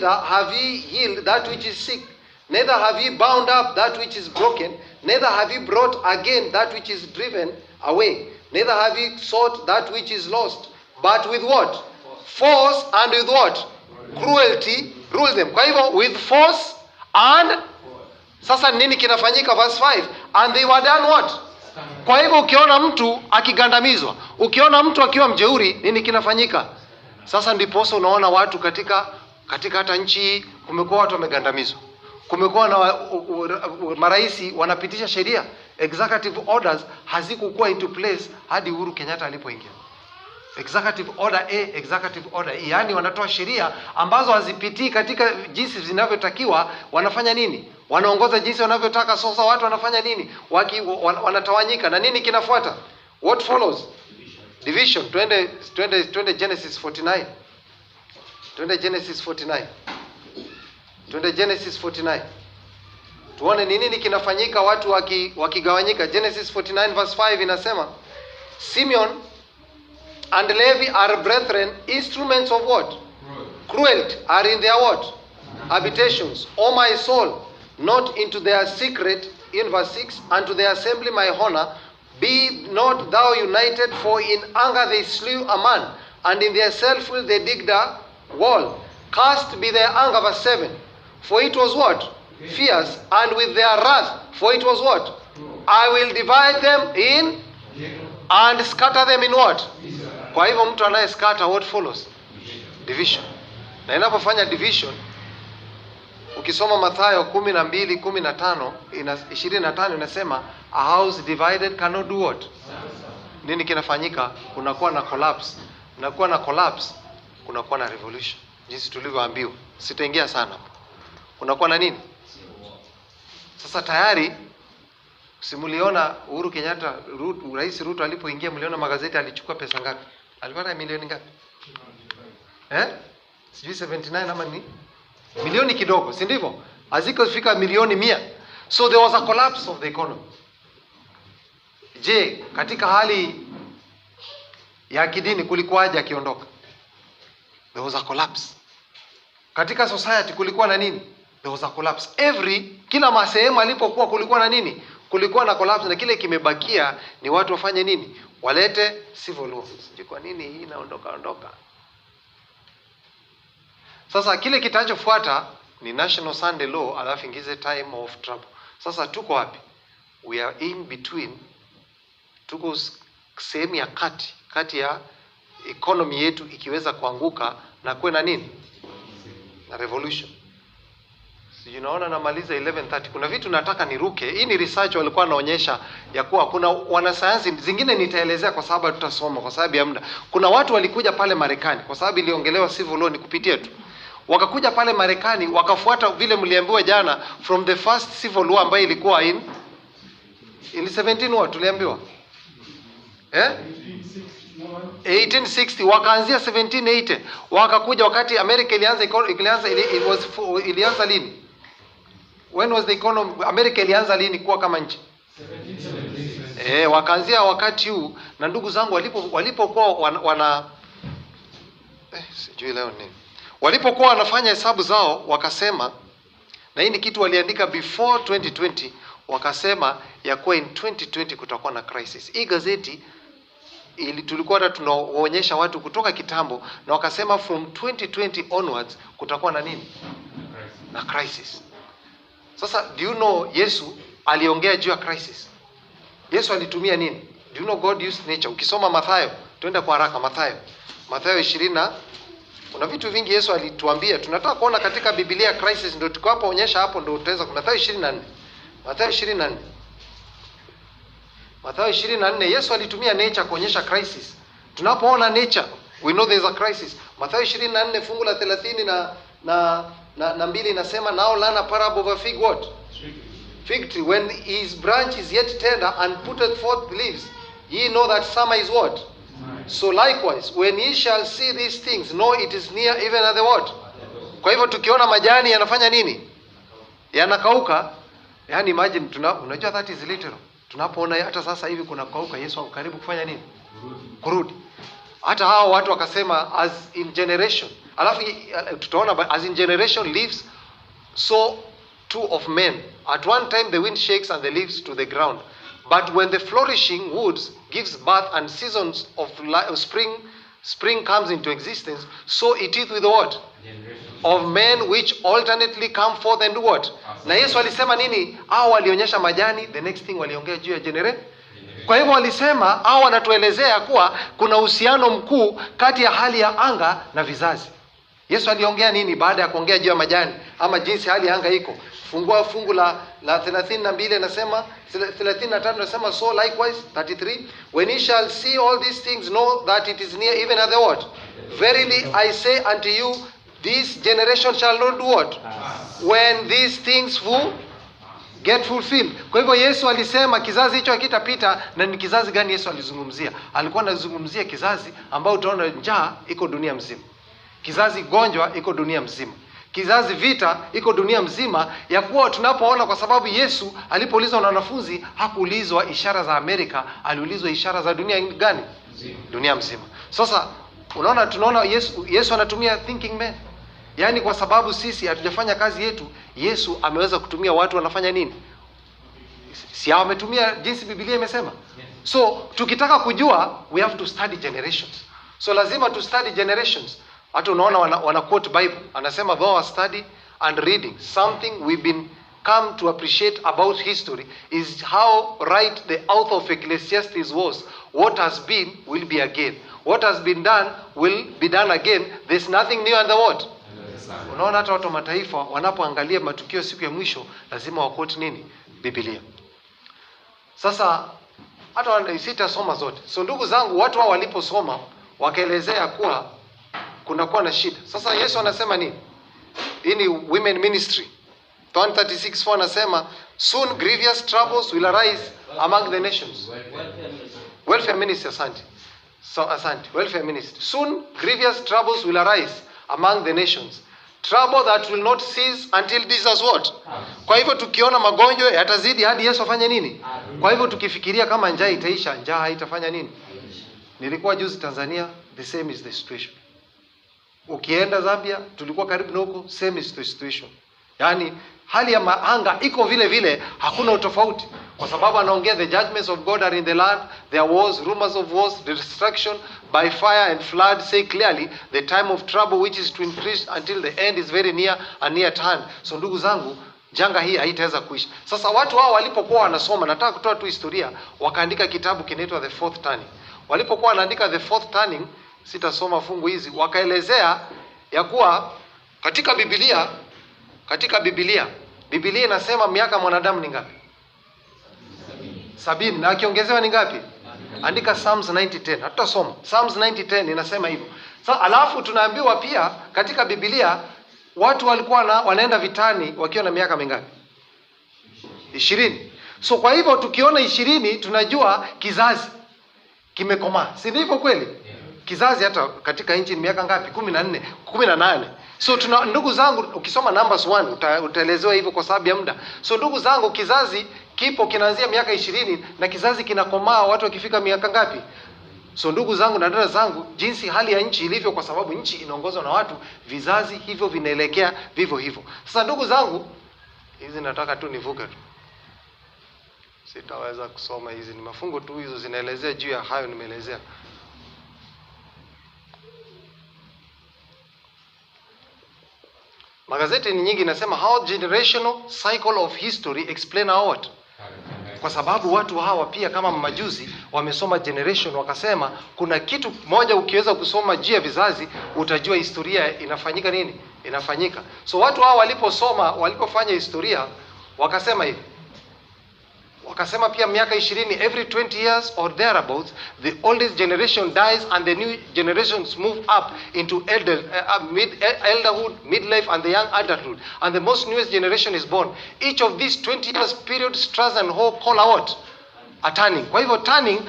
have ye healed that which is sick, neither have ye bound up that which is broken, neither have ye brought again that which is driven away, neither have ye sought that which is lost, but with what? Force, and with what? Cruelty rule them. Kwa hivyo with force and Sasa nini kinafanyika? Verse 5, and they were done what? Kwa hivyo ukiona mtu akigandamizwa, ukiona mtu akiwa mjeuri, nini kinafanyika? Sasa ndiposa unaona watu katika hata nchi hii kumekuwa watu wamegandamizwa. Kumekuwa na maraisi wanapitisha sheria, executive orders hazikukuwa into place hadi Uhuru Kenyatta alipoingia. Executive order A, executive order E, yani wanatoa sheria ambazo hazipitii katika jinsi zinavyotakiwa. Wanafanya nini? Wanaongoza jinsi wanavyotaka. Sasa watu wanafanya nini? Wanatawanyika, na nini kinafuata? What follows? Division. Twende Genesis 49. Twende Genesis 49. Twende Genesis 49. Tuone ni nini kinafanyika watu wakigawanyika. Genesis 49 verse 5 inasema, Simeon and Levi are brethren, instruments of what? Cruelty are in their what? Habitations. O my soul, not into their secret, in verse 6, unto their assembly my honor, be not thou united, for in anger they slew a man, and in their self-will they digged a wall. Cast be their anger, verse 7, for it was what? Fierce, and with their wrath, for it was what? I will divide them in, and scatter them in what? Kwa hivyo mtu anaye scatter, what follows? Division. Na inapofanya division, ukisoma Mathayo 12:25 inasema, a house divided cannot do what? Nini kinafanyika? Kunakuwa na collapse. Kunakuwa na collapse, kunakuwa na revolution. Jinsi tulivyoambiwa. Sitaingia sana. Kunakuwa na nini? Sasa tayari simuliona Uhuru Kenyatta, Rais Ruto alipoingia, mliona magazeti alichukua pesa ngapi? Alipata milioni ngapi? Sijui 79 ama ni milioni kidogo, si ndivyo? Hazikufika milioni 100. So there was a collapse of the economy. Je, katika hali ya kidini kulikuwaje akiondoka? There was a collapse. Katika society kulikuwa na nini? There was a collapse. Kila masehemu alipokuwa kulikuwa na nini? Kulikuwa na collapse, na kile kimebakia ni watu wafanye nini? Walete civil law. Sijui kwa nini hii inaondoka. Sasa kile kitachofuata ni National Sunday Law, alafu ingize time of trouble. Sasa tuko wapi? We are in between. Tuko sehemu ya kati ya economy yetu ikiweza kuanguka na kuwe na nini? Na revolution. Sijui naona namaliza 11:30. Kuna vitu nataka niruke. Hii ni research walikuwa wanaonyesha ya kuwa kuna wanasayansi zingine nitaelezea kwa sababu tutasoma kwa sababu ya muda. Kuna watu walikuja pale Marekani kwa sababu iliongelewa civil law ni kupitia tu. Wakakuja pale Marekani wakafuata vile mliambiwa jana from the first civil law ambayo ilikuwa in 17 what tuliambiwa? 1860 wakaanzia 1780 wakakuja wakati America ilianza lini? When was the economy? America ilianza lini kuwa kama nchi? 1770. Wakaanzia wakati huu, na ndugu zangu walipokuwa sijui leo nini. Walipokuwa wanafanya hesabu zao wakasema, na hii ni kitu waliandika before 2020, wakasema ya kuwa in 2020 kutakuwa na crisis. Hii gazeti tulikuwa hata tunaonyesha watu kutoka kitambo, na wakasema from 2020 onwards kutakuwa na nini? Na crisis. Sasa do you know Yesu aliongea juu ya crisis? Yesu alitumia nini? Do you know God used nature? Ukisoma Mathayo, tuenda kwa haraka Mathayo 20 kuna vitu vingi Yesu alituambia. Tunataka kuona katika Biblia crisis, ndio tuko hapa onyesha hapo, ndio utaweza. Mathayo 24. Mathayo 24 Yesu alitumia nature kuonyesha crisis. Tunapoona nature, we know there is a crisis. Mathayo 24 fungu la 30 na mbili inasema, now learn a parable of a fig what? Fig tree. When his branch is yet tender and putteth forth leaves, ye know that summer is what? So likewise, when ye shall see these things, know it is near, even at the what? Kwa hivyo tukiona majani yanafanya nini? Yanakauka. Yani imagine unajua that is literal. Tunapoona hata sasa hivi kuna kauka, Yesu ako karibu kufanya nini? Kurudi. Hata hao watu wakasema as in generation. Alafu tutaona as in generation leaves, so too of men. At one time the wind shakes and the leaves to the ground. But when the flourishing woods gives birth and seasons of spring comes into existence, so it is with what? of men which alternately come forth and do what? Na Yesu alisema nini? Hao walionyesha majani, the next thing waliongea juu ya generation. Kwa hivyo walisema, hao wanatuelezea kuwa kuna uhusiano mkuu kati ya hali ya anga na vizazi. Yesu aliongea nini baada ya kuongea juu ya majani ama jinsi hali ya anga iko? Fungua fungu la 32 nasema 35 nasema, so likewise 33, when ye shall see all these things, know that it is near, even at the what? Verily I say unto you, this generation shall not do what? When these things get fulfilled. Kwa hivyo Yesu alisema kizazi hicho hakitapita. Na ni kizazi gani Yesu alizungumzia? Alikuwa anazungumzia kizazi ambao utaona njaa iko dunia mzima. Kizazi gonjwa iko dunia mzima. Kizazi vita iko dunia mzima, ya kuwa tunapoona, kwa sababu Yesu alipoulizwa na wanafunzi hakuulizwa ishara za Amerika, aliulizwa ishara za dunia gani? Dunia mzima. Sasa tunaona Yesu anatumia thinking man. Yaani kwa sababu sisi hatujafanya kazi yetu, Yesu ameweza kutumia watu wanafanya nini? Si hao ametumia jinsi Biblia imesema. So tukitaka kujua, we have to study generations. So lazima to study generations. Hata unaona wana quote Bible. Anasema though our study and reading, something we've been come to appreciate about history is how right the author of Ecclesiastes was. What has been will be again. What has been done will be done again. There's nothing new under what? Unaona hata watu wa mataifa wanapoangalia matukio siku ya mwisho lazima waquote nini? Biblia. Sasa hata sitasoma zote. So ndugu zangu, watu hao waliposoma wakaelezea kuwa kunakuwa na shida. Sasa Yesu anasema nini? Hii ni women ministry. 136:4 anasema, soon grievous troubles will arise among the nations. Welfare ministry, asante. So asante, welfare ministry. Soon grievous troubles will arise among the nations. Trouble that will not cease until this is what? Kwa hivyo tukiona magonjwa yatazidi hadi Yesu afanye nini? Kwa hivyo tukifikiria kama njaa itaisha, njaa haitafanya nini? Nilikuwa juzi Tanzania, the same is the situation. Ukienda Zambia, tulikuwa karibu na huko, same is the situation. Yaani hali ya anga iko vile vile, hakuna utofauti. Kwa sababu anaongea the judgments of God are in the land, there was rumors of wars, the destruction by fire and flood, say clearly the time of trouble which is to increase until the end is very near and near at hand. So ndugu zangu, janga hii haitaweza kuisha. Sasa watu hao walipokuwa wanasoma, nataka kutoa tu historia, wakaandika kitabu kinaitwa The Fourth Turning. Walipokuwa wanaandika The Fourth Turning, sitasoma fungu hizi, wakaelezea ya kuwa katika Biblia inasema miaka mwanadamu ni ngapi? 70. Na akiongezewa ni ngapi? Andika Psalms 90:10. Hatutasoma. Psalms 90:10 inasema hivyo. Sasa alafu tunaambiwa pia katika Biblia watu walikuwa wanaenda vitani wakiwa na miaka mingapi? 20. So kwa hivyo tukiona 20 tunajua kizazi kimekomaa. Si ndivyo kweli? Kizazi hata katika nchi ni miaka ngapi? 14, 18. So ndugu zangu, ukisoma Numbers 1 utaelezewa hivyo kwa sababu ya muda. So ndugu zangu, kizazi kipo kinaanzia miaka 20 na kizazi kinakomaa watu wakifika miaka ngapi? So ndugu zangu na dada zangu, jinsi hali ya nchi ilivyo, kwa sababu nchi inaongozwa na watu, vizazi hivyo vinaelekea vivyo hivyo. Sasa ndugu zangu, hizi nataka tu nivuke tu. Sitaweza kusoma hizi, ni mafungu tu, hizo zinaelezea juu ya hayo nimeelezea. Magazeti ni nyingi nasema how generational cycle of history explain our what? Kwa sababu watu hawa pia kama majuzi wamesoma generation, wakasema kuna kitu moja ukiweza kusoma juu ya vizazi utajua historia inafanyika nini? Inafanyika. So watu hawa walipofanya historia wakasema hivi. Wakasema pia miaka 20, every 20 years or thereabouts, the oldest generation dies and the new generations move up into elderhood, midlife and the young adulthood. And the most newest generation is born. Each of these 20 years period, stress and hope call out a turning. Kwa hivyo turning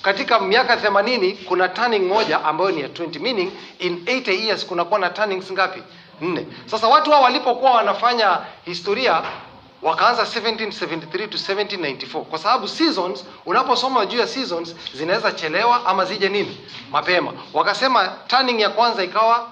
katika miaka 80 kuna turning moja ambayo ni ya 20, meaning in 80 years kunakuwa na turnings ngapi? 4. Sasa watu hao walipokuwa wanafanya historia wakaanza 1773 to 1794 kwa sababu seasons, unaposoma juu ya seasons zinaweza chelewa ama zije nini mapema. Wakasema turning ya kwanza ikawa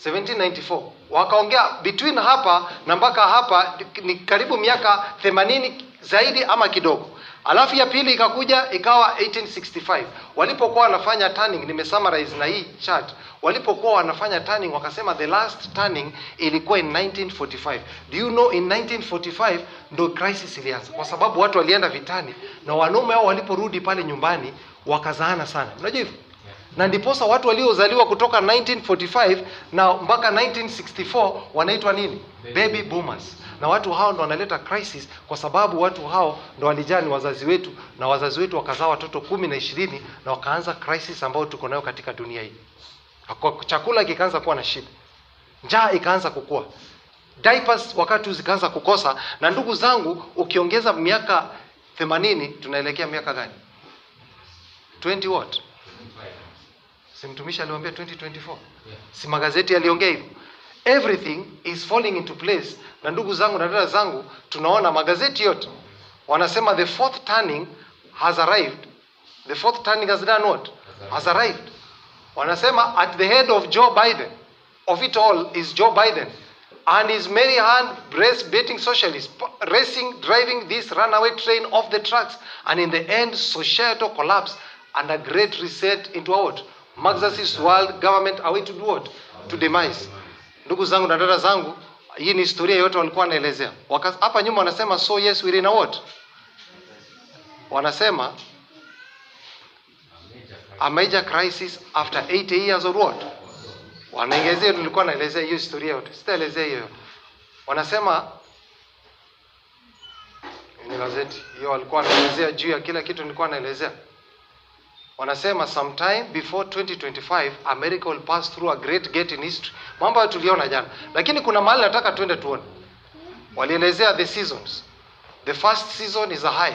1794. Wakaongea between hapa na mpaka hapa ni karibu miaka 80 zaidi ama kidogo. Alafu ya pili ikakuja ikawa 1865. Walipokuwa wanafanya turning, nimesummarize na hii chart. Walipokuwa wanafanya turning wakasema the last turning ilikuwa in 1945. Do you know in 1945 ndo crisis ilianza, kwa sababu watu walienda vitani na wanaume hao waliporudi pale nyumbani wakazaana sana. Unajua hivyo? Na ndiposa watu waliozaliwa kutoka 1945 na mpaka 1964 wanaitwa nini? Baby boomers. Na watu hao ndo wanaleta crisis, kwa sababu watu hao ndo walijani wazazi wetu, na wazazi wetu wakazaa watoto 10 na 20 na wakaanza crisis ambayo tuko nayo katika dunia hii. Chakula kikaanza kuwa na shida, njaa ikaanza kukua, diapers wakati zikaanza kukosa. Na ndugu zangu, ukiongeza miaka 80 tunaelekea miaka gani? 20 what? Si mtumishi aliwaambia 2024? Si magazeti yaliongea hivyo? Everything is falling into place. Na ndugu zangu na dada zangu, tunaona magazeti yote wanasema the fourth turning has arrived. The fourth turning has done what? Has arrived. Wanasema at the head of Joe Biden, of it all is Joe Biden and his merry hand race baiting socialists racing, driving this runaway train off the tracks, and in the end societal collapse and a great reset into what? Marxist world government away to do what? To demise. Ndugu zangu na dada zangu, hii ni historia yote walikuwa wanaelezea. Hapa nyuma wanasema so yes we're in a what? Wanasema a major crisis after 80 years or what? Wanaongezea, tulikuwa naelezea hiyo historia yote. Sitaelezea hiyo yote. Wanasema ni gazeti hiyo walikuwa wanaelezea juu ya kila kitu nilikuwa naelezea. Wanasema sometime before 2025 America will pass through a great gate in history. Mambo hayo tuliona jana. Lakini kuna mahali nataka twende tuone. Walielezea the seasons. The first season is a high.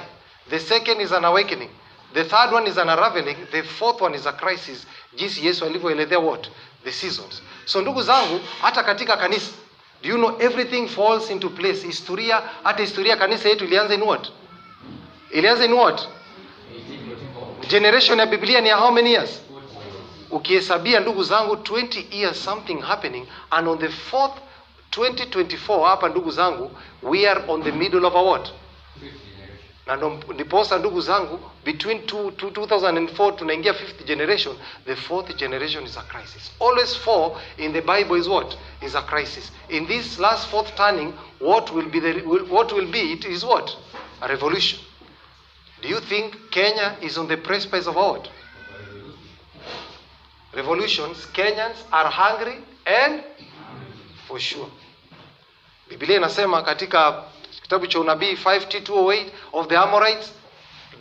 The second is an awakening. The third one is an unraveling. The fourth one is a crisis. Jinsi Yesu alivyoelezea what? The seasons. So ndugu zangu, hata katika kanisa, do you know everything falls into place. Historia, hata historia kanisa yetu ilianza in what? Ilianza in what? Generation ya Biblia ni ya how many years? Ukihesabia ndugu zangu 20 years something happening, and on the 4th 2024 hapa ndugu zangu we are on the middle of a what? Na ndiposa ndugu zangu between 2004 tunaingia 5th generation. The 4th generation is a crisis. Always 4 in the Bible is what? Is a crisis. In this last 4th turning, what will be it is what? A revolution. Do you think Kenya is on the precipice of what? Revolutions. Kenyans are hungry and for sure. Biblia inasema katika kitabu cha unabii 5:208 of the Amorites,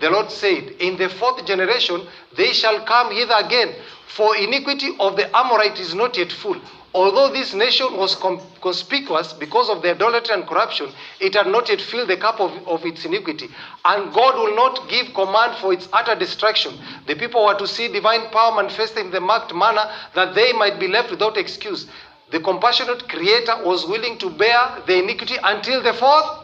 the Lord said, in the 4th generation they shall come hither again, for iniquity of the Amorite is not yet full. Although this nation was conspicuous because of their idolatry and corruption, it had not yet filled the cup of its iniquity. And God will not give command for its utter destruction. The people were to see divine power manifested in the marked manner, that they might be left without excuse. The compassionate Creator was willing to bear the iniquity until the 4th.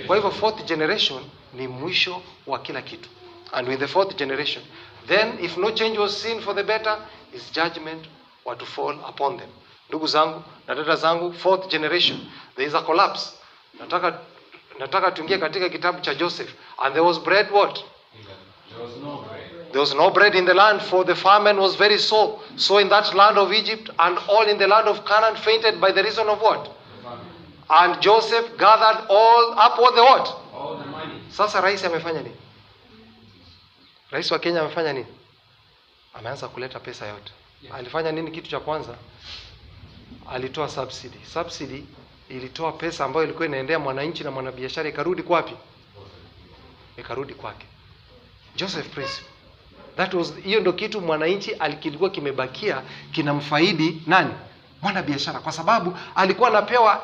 Kwa hivyo 4th generation ni mwisho wa kila kitu. And with the 4th generation, then if no change was seen for the better, his judgment were to fall upon them. Ndugu zangu na dada zangu, 4th generation, there is a collapse. Nataka tuingie katika kitabu cha Joseph. And there was bread what? There was no bread in the land, for the famine was very sore. So in that land of Egypt and all in the land of Canaan fainted by the reason of what? And Joseph gathered all the what?
All the money.
Sasa rais amefanya nini? Rais wa Kenya amefanya nini? Ameanza kuleta pesa yote. Alifanya nini? Kitu cha kwanza alitoa subsidy. Subsidy ilitoa pesa ambayo ilikuwa inaendea mwananchi na mwanabiashara, ikarudi kwapi? Ikarudi kwake. Joseph Prince. Hiyo ndio kitu mwananchi alikilikuwa kimebakia kinamfaidi nani? Mwanabiashara, kwa sababu alikuwa anapewa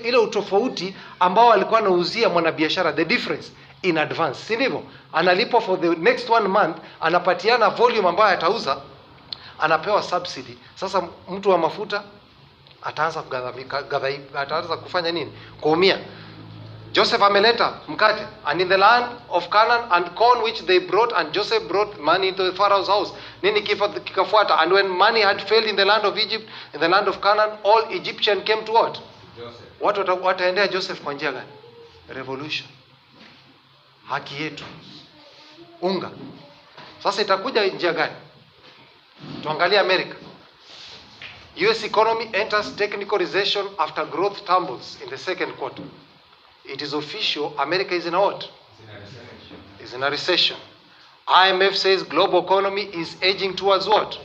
ile utofauti ambao alikuwa anauzia mwanabiashara, the difference in advance, si ndivyo? Analipwa for the next 1 month, anapatiana volume ambayo atauza, anapewa subsidy. Sasa mtu wa mafuta ataanza kugadhabika, ataanza kufanya nini? Kuumia. Joseph ameleta mkate, and in the land of Canaan and corn which they brought, and Joseph brought money into the Pharaoh's house. Nini kikafuata? And when money had failed in the land of Egypt, in the land of Canaan, all Egyptian came to what? Joseph. Watu wataendea Joseph kwa njia gani? Revolution. haki yetu. Unga. Sasa itakuja njia gani? Tuangalie America. US economy enters technical recession after growth tumbles in the second quarter. It is official, America is in a what? Is in a recession. IMF says global economy is edging towards what?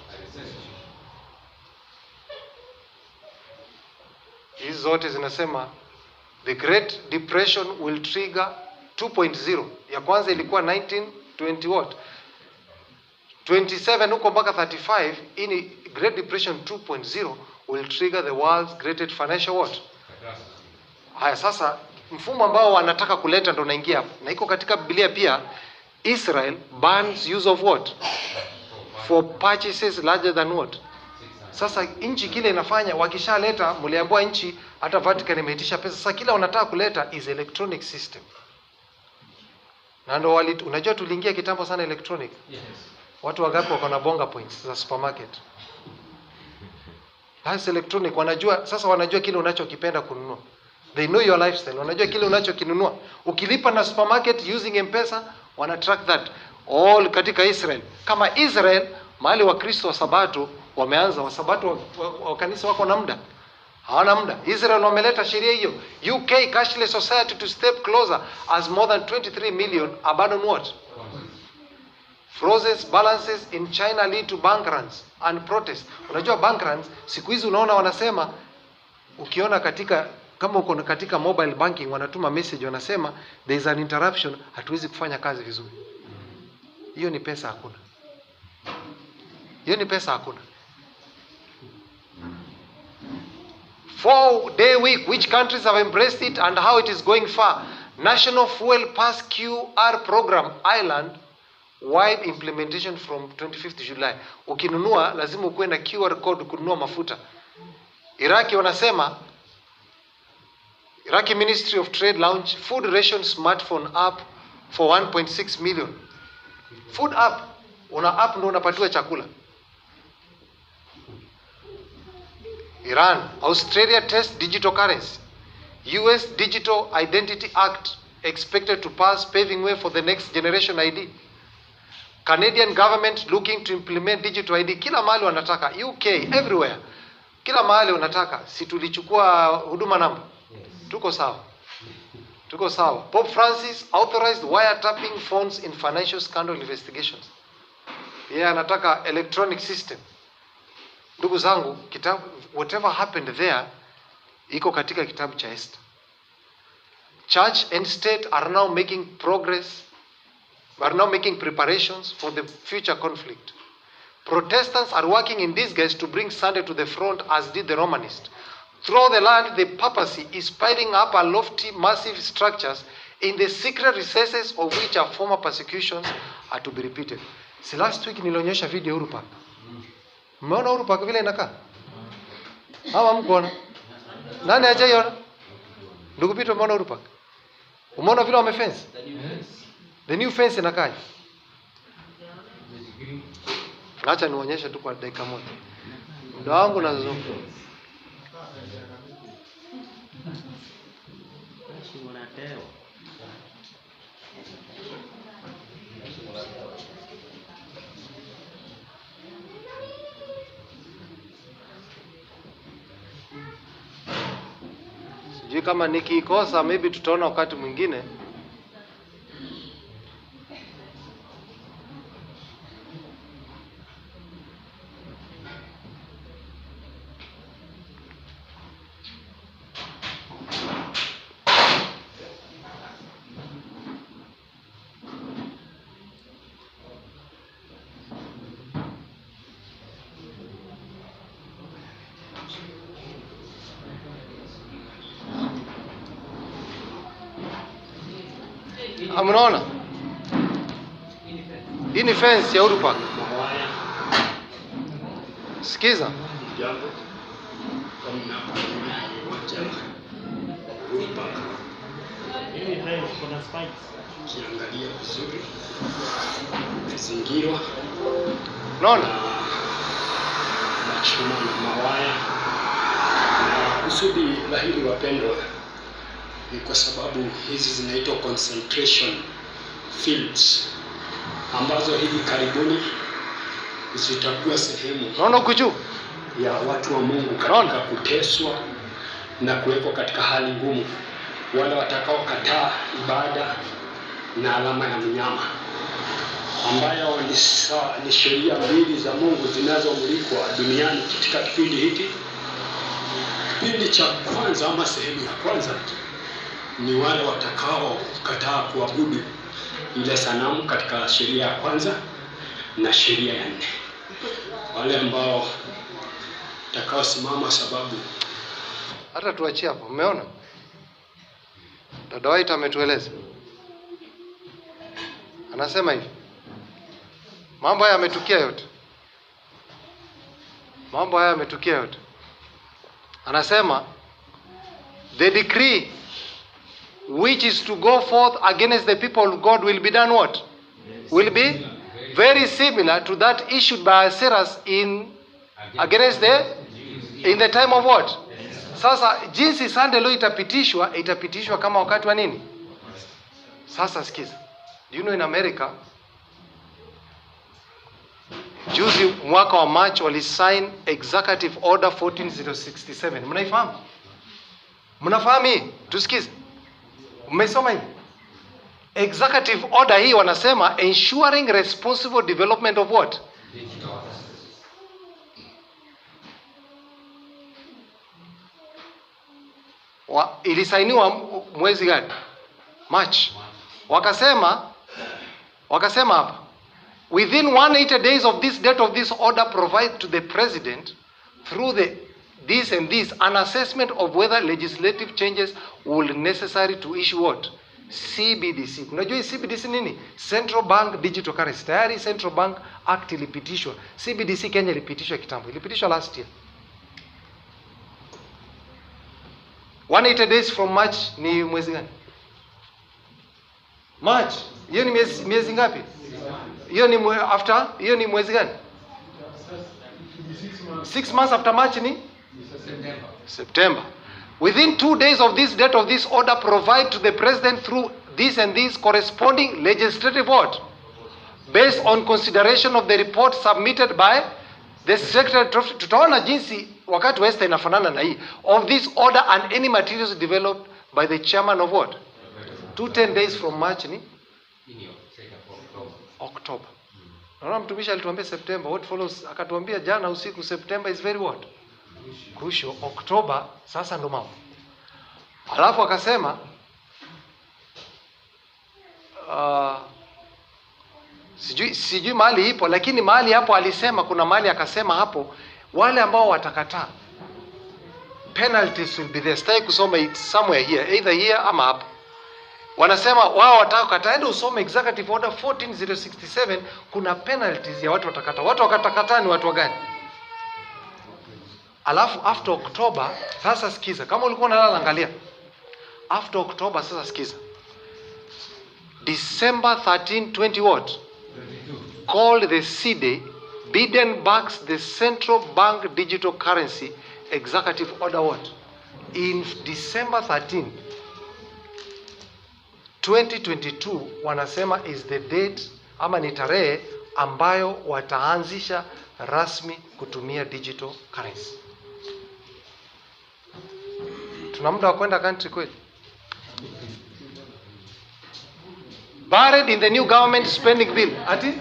Hizi zote zinasema the Great Depression will trigger 2.0. Ya kwanza ilikuwa 1920 what? 27 huko mpaka 35. In Great Depression 2.0 will trigger the world's greatest financial what? Haya, sasa mfumo ambao wanataka kuleta ndo naingia hapo. Na iko katika Biblia pia. Israel bans use of what? For purchases larger than what? Sasa nchi kile inafanya, wakishaleta, mliambiwa nchi hata Vatican imeitisha pesa. Sasa kila wanataka kuleta is electronic system. Na ndo unajua tuliingia kitambo sana electronic. Yes. Watu wangapi wako na bonga points za supermarket? That's electronic. Wanajua sasa, wanajua kile unachokipenda kununua. They know your lifestyle. Wanajua kile unachokinunua. Ukilipa na supermarket using M-Pesa, wana track that. All katika Israel. Kama Israel, mahali wa Kristo wa Sabato wameanza, wa Sabato wa kanisa wako na muda. Hawana muda. Israel wameleta sheria hiyo. UK cashless society to step closer as more than 23 million abandon what? Frozen balances in China lead to bank runs and protest. Unajua bank runs siku hizi unaona wanasema, ukiona katika kama uko katika mobile banking wanatuma message wanasema there is an interruption, hatuwezi kufanya kazi vizuri. Hiyo ni pesa hakuna. Hiyo ni pesa hakuna. 4-day week, which countries have embraced it and how it is going far. National Fuel Pass QR program Ireland wide implementation from 25th July. Ukinunua lazima ukuwe na QR code kununua mafuta. Iraki wanasema, Iraqi Ministry of Trade launch food ration smartphone app for 1.6 million. Food app, una app ndo unapatiwa chakula. Iran, Australia test digital currency. US Digital Identity Act expected to pass, paving way for the next generation ID. Canadian government looking to implement digital ID. Kila mahali wanataka. UK, everywhere. Kila mahali wanataka. Si tulichukua huduma namba. Tuko sawa. Tuko sawa. Pope Francis authorized wiretapping phones in financial scandal investigations. Yeye anataka electronic system. Ndugu zangu, kitabu whatever happened there iko katika kitabu cha Esther. Church and state are now making progress, are now making preparations for the future conflict. Protestants are working in disguise to bring Sunday to the front, as did the Romanists. Throughout the land, the papacy is piling up a lofty, massive structures in the secret recesses of which our former persecutions are to be repeated. Si last week nilionyesha video Uhuru Park. Mmeona Uhuru Park vile inakaa? Hawa mkuona? Nani hajaiona? Ndugu Pito, umeona Uhuru Park? Umeona vile wamefence? The new fence inakaa. Acha nionyeshe tu kwa dakika moja. Muda wangu nazungumza. Sijui kama nikikosa maybe tutaona wakati mwingine. Mnaona? Hii ni fence ya Uhuru Park. Sikiza.
Kiangalia vizuri. Zingirwa.
Unaona?
Na chuma na mawaya. Na kusudi la hili wapendwa ni kwa sababu hizi zinaitwa concentration fields ambazo hivi karibuni zitakuwa sehemu
Unaona huku juu?
ya watu wa Mungu katika kuteswa na kuwekwa katika hali ngumu, wale watakaokataa ibada na alama ya mnyama, ambayo ni sheria mbili za Mungu zinazomulikwa duniani katika kipindi hiki. Kipindi cha kwanza ama sehemu ya kwanza ni wale watakaokataa kuabudu ile sanamu katika sheria ya kwanza na sheria ya 4. Wale ambao watakaosimama sababu
hata tuachie hapo. Umeona? Dada White ametueleza. Anasema hivi. Mambo haya yametukia yote. Mambo haya yametukia yote. Anasema the decree which is to go forth against the people of God will be done what? Will be very similar to that issued by Cyrus in the time of what? Sasa jinsi Sunday law itapitishwa kama wakati wa nini? Sasa sikiza. Do you know in America juzi mwaka wa March walisign executive order 14067. Mnaifahamu? Mnafahamu hii? Tusikize. Mmesoma hii? Executive order hii wanasema ensuring responsible development of what? Ilisainiwa mwezi gani? March. Wakasema hapa, within 180 days of this date of this order, provide to the president through this and this an assessment of whether legislative changes will necessary to issue what? CBDC. Unajua CBDC nini? Central Bank Digital Currency. Tayari Central Bank Act ilipitishwa. CBDC Kenya ilipitishwa kitambo. Ilipitishwa last year. 180 days from March ni mwezi gani? March. Hiyo ni miezi ngapi? Hiyo ni mwezi gani? 6 months after March ni September. Within 2 days of this date of this order, provide to the president through this and this corresponding legislative what? Based on consideration of the report submitted by the secretary. Tutaona jinsi wakati West inafanana na hii of this order and any materials developed by the chairman of what? 210 days from March ni October. Naona mtumishi alituambia September. What follows? Akatuambia jana usiku September is very what? Crucial. October sasa ndo mambo. Alafu akasema sijui mahali ipo, lakini mahali hapo alisema, kuna mahali akasema hapo wale ambao watakataa penalties will be there. Sitaki kusoma it somewhere here, either here ama hapo. Wanasema wao watakataa, ende usome executive order 14067, kuna penalties ya watu watakataa. Watu watakataa ni watu gani? Alafu after October, sasa sikiza, kama ulikuwa unalala angalia. After October sasa sikiza. December 13, 20 what? 22. Called the C-Day, Biden backs the central bank digital currency executive order what? In December 13, 2022 wanasema is the date ama ni tarehe ambayo wataanzisha rasmi kutumia digital currency. Tuna muda wa kwenda country kweli? Buried in the new government spending bill. Ati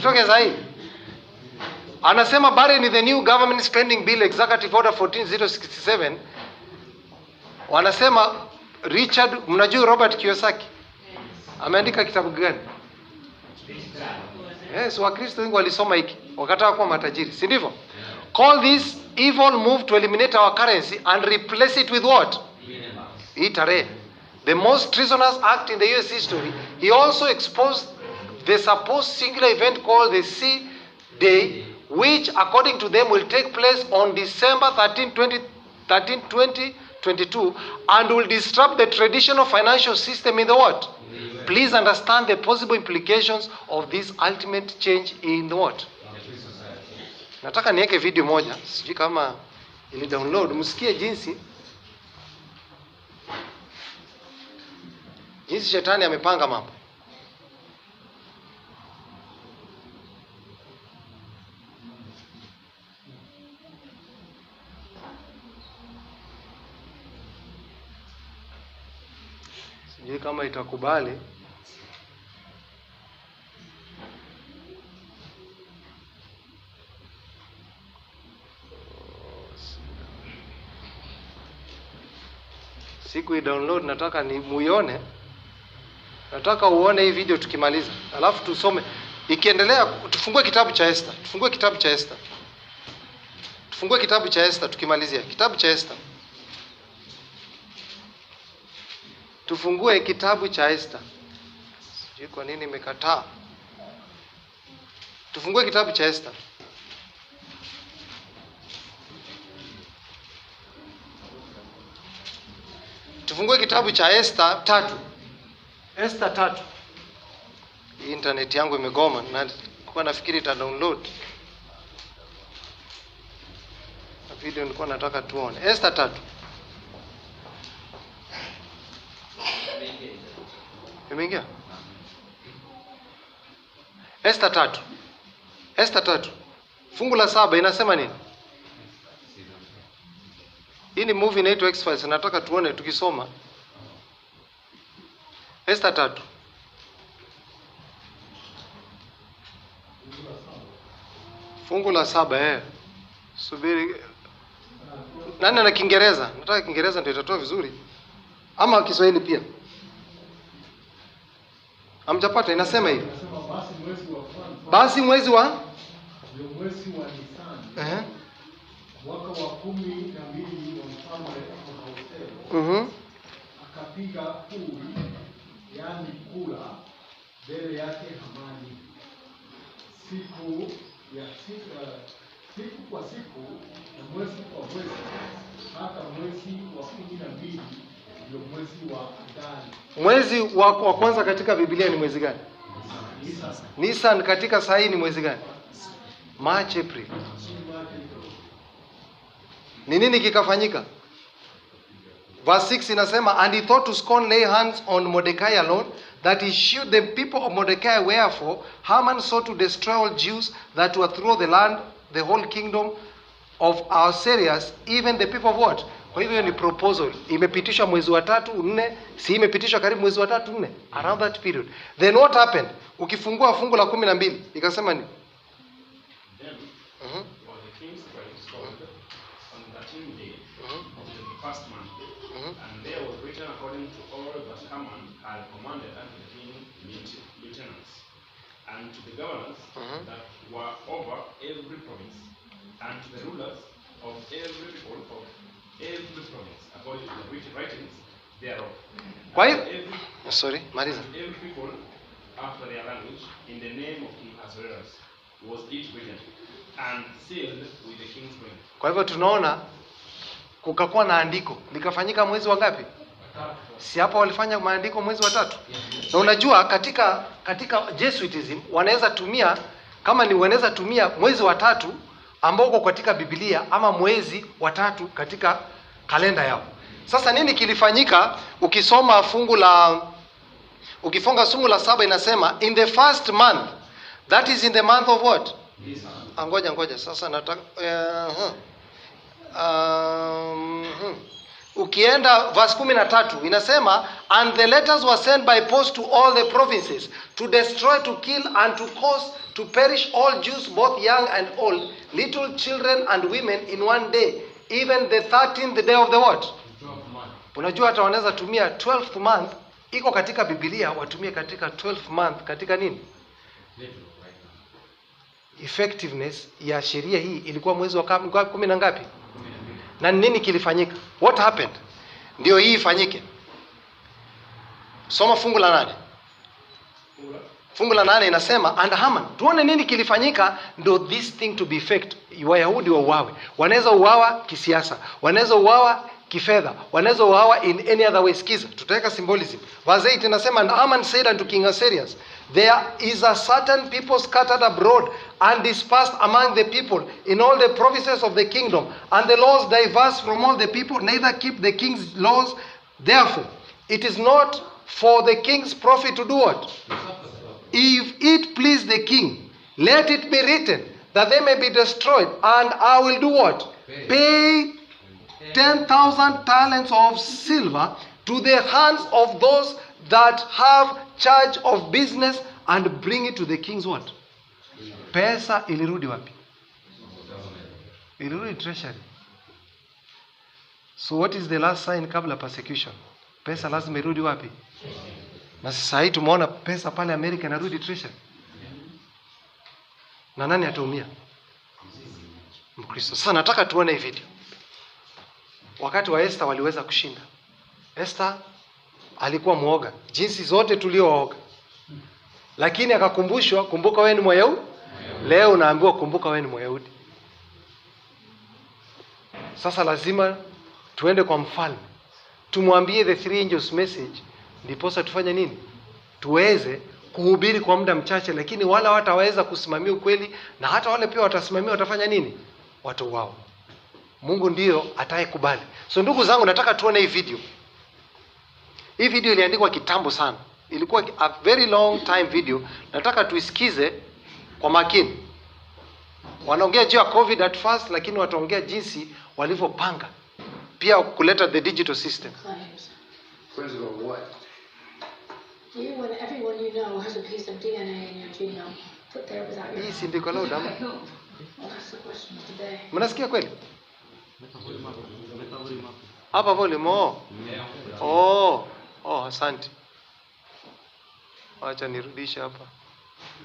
toke sahi. Anasema buried in the new government spending bill executive order 14067. Wanasema Richard, mnajua Robert Kiyosaki ameandika kitabu gani? Yes, Wakristo wengi walisoma hiki wakataka kuwa matajiri, si ndivyo? Call this evil move to eliminate our currency and replace it with what? Itare. The most treasonous act in the US history. He also exposed the supposed singular event called the C-Day, which according to them will take place on December 13, 2022 and will disrupt the traditional financial system in the what? Please understand the possible implications of this ultimate change in the what? Nataka niweke video moja, sijui kama ili download, msikie jinsi Jinsi shetani amepanga mambo. Sijui kama itakubali. Siku i-download nataka ni muione. Nataka uone hii video tukimaliza. Alafu tusome. Ikiendelea tufungue kitabu cha Esther. Tufungue kitabu cha Esther. Tufungue kitabu cha Esther tukimalizia. Kitabu cha Esther. Tufungue kitabu cha Esther. Sijui kwa nini imekataa. Tufungue kitabu cha Esther. Tufungue kitabu cha Esther 3. Esther 3. Internet yangu imegoma na kwa nafikiri ita download. Na video nilikuwa nataka tuone. Esther 3. Imeingia? Esther 3. Esther 3. Fungu la 7 inasema nini? Hii ni movie inaitwa X-Files, nataka tuone tukisoma. Esther 3. Fungu la 7 Subiri. Nani ana Kiingereza? Nataka Kiingereza ndio itatoa vizuri. Ama Kiswahili pia. Hamjapata inasema hivi. Basi mwezi wa Nisan.
Mwaka wa 12 wa mfalme Ahasuero. Akapiga kuri, yani kula, mbele yake Hamani. Siku kwa siku na mwezi kwa mwezi, hata mwezi wa 12 ndio mwezi wa Adari.
Mwezi wa kwanza katika Biblia ni mwezi gani? Nisan. Katika sahihi ni mwezi gani? March, April. Ni nini kikafanyika? Verse 6 inasema, and he thought to scorn lay hands on Mordecai alone, that he shoot the people of Mordecai. Wherefore Haman sought to destroy all Jews that were throughout the land, the whole kingdom of Ahasuerus, even the people of what? Kwa hivyo ni proposal. Imepitishwa mwezi wa 3, 4, si imepitishwa karibu mwezi wa 3, 4, around that period. Then what happened? Ukifungua fungu la 12 ikasema ni
first month, and there was written according to all that Haman had commanded unto the king lieutenants, and to the governors that were over every province, and to the rulers of every people of every province, according to the writings thereof.
Why?
Every people after their language, in the name of King Ahasuerus, was it written, and sealed with the king's ring.
Kwa hivyo tunaona kukakuwa na andiko likafanyika mwezi wa ngapi? Si hapa walifanya maandiko mwezi wa 3. Na unajua katika Jesuitism wanaweza tumia, kama ni wanaweza tumia mwezi wa 3 ambao uko katika Biblia, ama mwezi wa 3 katika kalenda yao. Sasa nini kilifanyika? Ukisoma fungu la 7 inasema, in the first month, that is in the month of what? Ngoja sasa nataka ukienda verse 13 inasema, and the letters were sent by post to all the provinces to destroy, to kill, and to cause to perish all Jews, both young and old, little children and women, in one day, even the 13th day of the what? Unajua hata wanaweza tumia 12th month, iko katika Biblia, watumie katika 12th month katika nini? Effectiveness ya sheria hii ilikuwa mwezi wa 10 na ngapi? Na nini kilifanyika? What happened? Ndio hii ifanyike. Soma fungu la 8. Fungu la 8 inasema, and Haman. Tuone nini kilifanyika ndio this thing to be effect. Wayahudi wauawe. Wanaweza uawa kisiasa, wanaweza uawa kifedha, wanaweza uawa in any other way. Sikiza, tutaweka symbolism. Verse 8 inasema, and Haman said unto King Ahasuerus, there is a certain people scattered abroad and dispersed among the people in all the provinces of the kingdom, and the laws diverse from all the people, neither keep the king's laws. Therefore, it is not for the king's profit to do what? If it please the king, let it be written that they may be destroyed, and I will do what? Pay 10,000 talents of silver to the hands of those that have charge of business, and bring it to the king's what? Pesa ilirudi wapi? Ilirudi treasury. So what is the last sign kabla persecution? Pesa lazima irudi wapi? Na sasa hii tumeona pesa pale Amerika inarudi treasury. Na nani ataumia? Mkristo. Sasa nataka tuone hii video. Wakati wa Esther waliweza kushinda. Esther alikuwa muoga, jinsi zote tuliooga. Lakini akakumbushwa, kumbuka wewe ni Myahudi. Leo unaambiwa kumbuka wewe ni Myahudi. Sasa lazima tuende kwa mfalme. Tumwambie the three angels message, ndiposa tufanye nini? Tuweze kuhubiri kwa muda mchache, lakini wala wataweza kusimamia ukweli, na hata wale pia watasimamia watafanya nini? Watu wao. Mungu ndio atayekubali. So ndugu zangu, nataka tuone hii video. Hii video iliandikwa kitambo sana. Ilikuwa a very long time video. Nataka tuisikize kwa makini. Wanaongea juu ya COVID at first, lakini wataongea jinsi walivyopanga pia kuleta the digital system.
Principle of what?
You and everyone you know has a piece of DNA in your genome put there without your
Hii si ndiko lao damu.
Well, that's the question of the day.
Mnasikia kweli? Hapa volume. Oh, asante. Acha nirudishe hapa.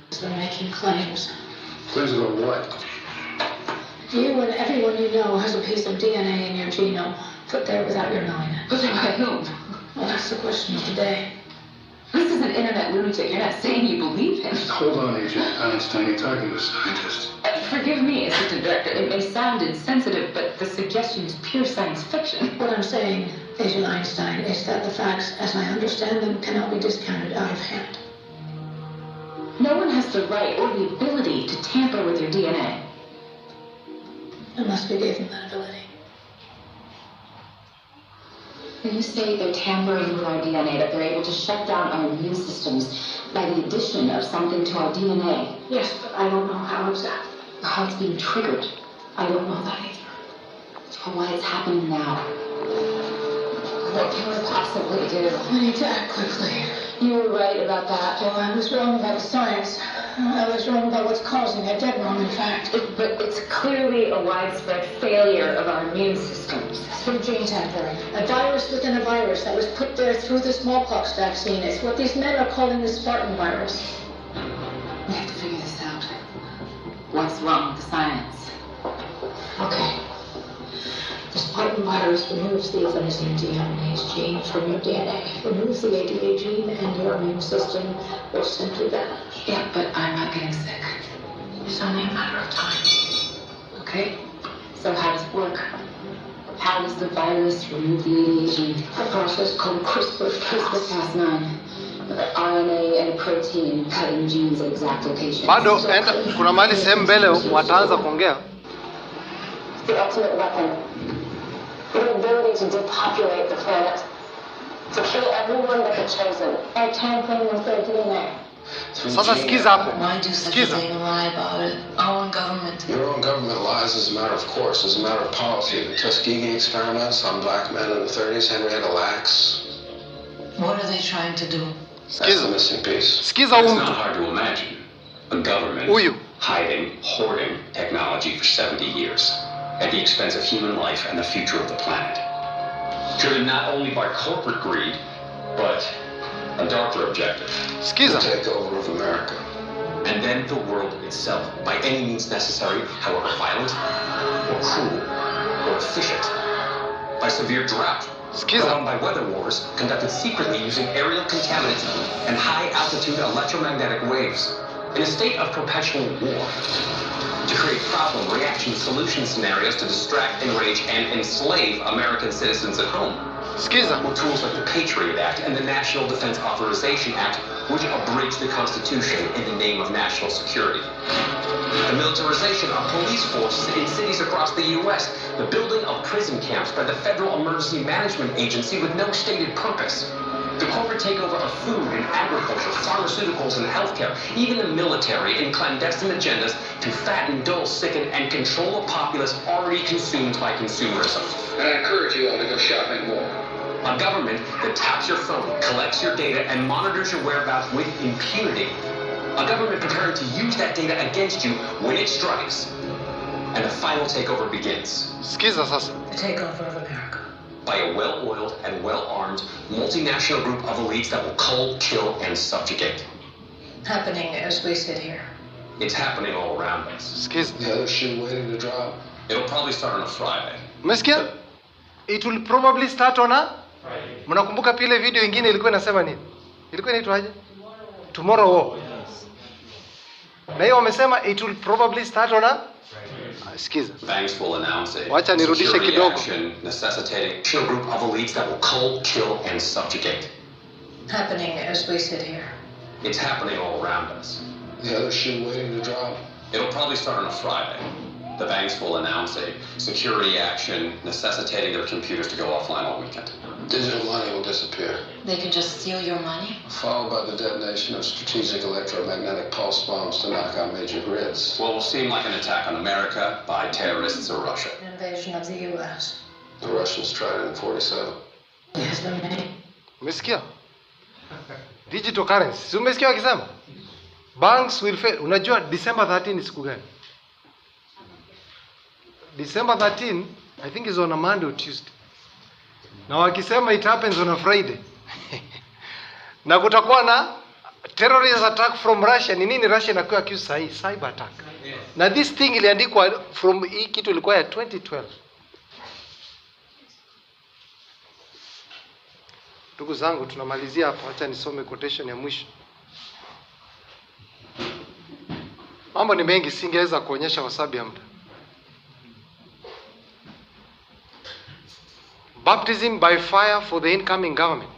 They're making claims.
Principle of what?
You and everyone you know has a piece of DNA in your genome put there without your knowing it.
Put there by whom?
Well, that's the question of the day.
This is an internet lunatic. You're not saying you believe him.
Hold on, Agent Einstein. You're talking to a scientist.
Forgive me, Assistant Director. It may sound insensitive, but the suggestion is pure science fiction.
What I'm saying, Agent Einstein, is that the facts, as I understand them, cannot be discounted out of hand.
No one has the right or the ability to tamper with your DNA.
Unless we gave them that ability.
When you say they're tampering with our DNA, that they're able to shut down our immune systems by the addition of something to our DNA.
Yes, but I don't know how exactly.
How it's being triggered.
I don't know that either.
Or why it's happening now. What can we possibly do?
We need to act quickly.
You were right about that.
Well, I was wrong about the science. I was wrong about what's causing it. Dead wrong, in fact.
But it's clearly a widespread failure of our immune systems.
It's from gene tampering. A virus within a virus that was put there through the smallpox vaccine. It's what these men are calling the Spartan virus.
We have to figure this out. What's wrong with the science?
Okay. The Spartan virus removes the adenosine deaminase gene from your DNA. Removes the ADA gene and your immune system will simply vanish.
Yeah, but I'm not getting sick.
It's only a matter of time.
Okay? So how does it work? How does the virus remove the ADA gene?
A process called CRISPR-Cas.
CRISPR-Cas9. RNA and protein cutting genes at exact locations.
Bado enda kuna mahali sehemu mbele wataanza kuongea.
The ultimate weapon. The ability to depopulate the planet. To kill everyone but the chosen. By tampering with their DNA.
Sasa sikiza hapo.
Why do such a thing and lie about it? Our own government.
Your own government lies as a matter of course, as a matter of policy. The Tuskegee experiments on black men in the 30s, Henrietta Lacks.
What are they trying to do?
That's the missing piece.
Sikiza
It's
huyu
not
mtu.
hard to imagine a government
Huyu.
hiding, hoarding technology for 70 years at the expense of human life and the future of the planet. Driven not only by corporate greed, but a darker objective.
Sikiza.
The takeover of America.
And then the world itself, by any means necessary, however violent, or cruel, or efficient, by severe drought, brought on by weather wars conducted secretly using aerial contaminants and high-altitude electromagnetic waves, in a state of perpetual war, to create problem, reaction, solution scenarios to distract, enrage, and enslave American citizens at home.
Sikiza.
With tools like the Patriot Act and the National Defense Authorization Act, which abridge the Constitution in the name of national security. The militarization of police forces in cities across the U.S., the building of prison camps by the Federal Emergency Management Agency with no stated purpose, The corporate takeover of food and agriculture, pharmaceuticals and healthcare, even the military in clandestine agendas to fatten, dull, sicken, and control a populace already consumed by consumerism.
And I encourage you all to go shopping more.
A government that taps your phone, collects your data, and monitors your whereabouts with impunity. A government preparing to use that data against you when it strikes. And the final takeover begins.
Skiza sasa.
The takeover of America.
By a well-oiled and well-armed multinational group of elites that will cull, kill, and subjugate.
Happening as we sit here.
It's happening all around us.
Skiza.
The other shoe waiting to drop.
It'll probably start on a Friday.
Umesikia? It will probably start on a Friday. Mnakumbuka pile video ingine ilikuwa inasema nini? Ilikuwa inaitwaje? Tomorrow War. Na hiyo wamesema it will probably start on a Skiza.
Banks will announce a
Wacha nirudishe
security
kidogo.
action necessitating a group of elites that will cull, kill, and subjugate.
Happening as we sit here.
It's happening all around us.
The other shoe waiting to drop.
It'll probably start on a Friday. The banks will announce a security action necessitating their computers to go offline all weekend.
Digital money will disappear.
They can just steal your money?
Followed by the detonation of strategic electromagnetic pulse bombs to knock out major grids.
What will seem like an attack on America by terrorists or Russia.
An invasion of the U.S.
The Russians tried it in 47.
Yes, the many.
Umesikia? Digital currency. Si umesikia wakisema? Banks will fail. Unajua December 13 ni siku gani? December 13, I think is on a Monday or Tuesday. Na wakisema it happens on a Friday. Na kutakuwa na terrorist attack from Russia. Ni nini Russia inakuwa accused sahi? Cyber attack. Na this thing iliandikwa from hii kitu ilikuwa ya 2012. Ndugu zangu, tunamalizia hapa. Acha nisome quotation ya mwisho. Mambo ni mengi, singeweza kuonyesha kwa sababu ya muda. Baptism by fire for the incoming government.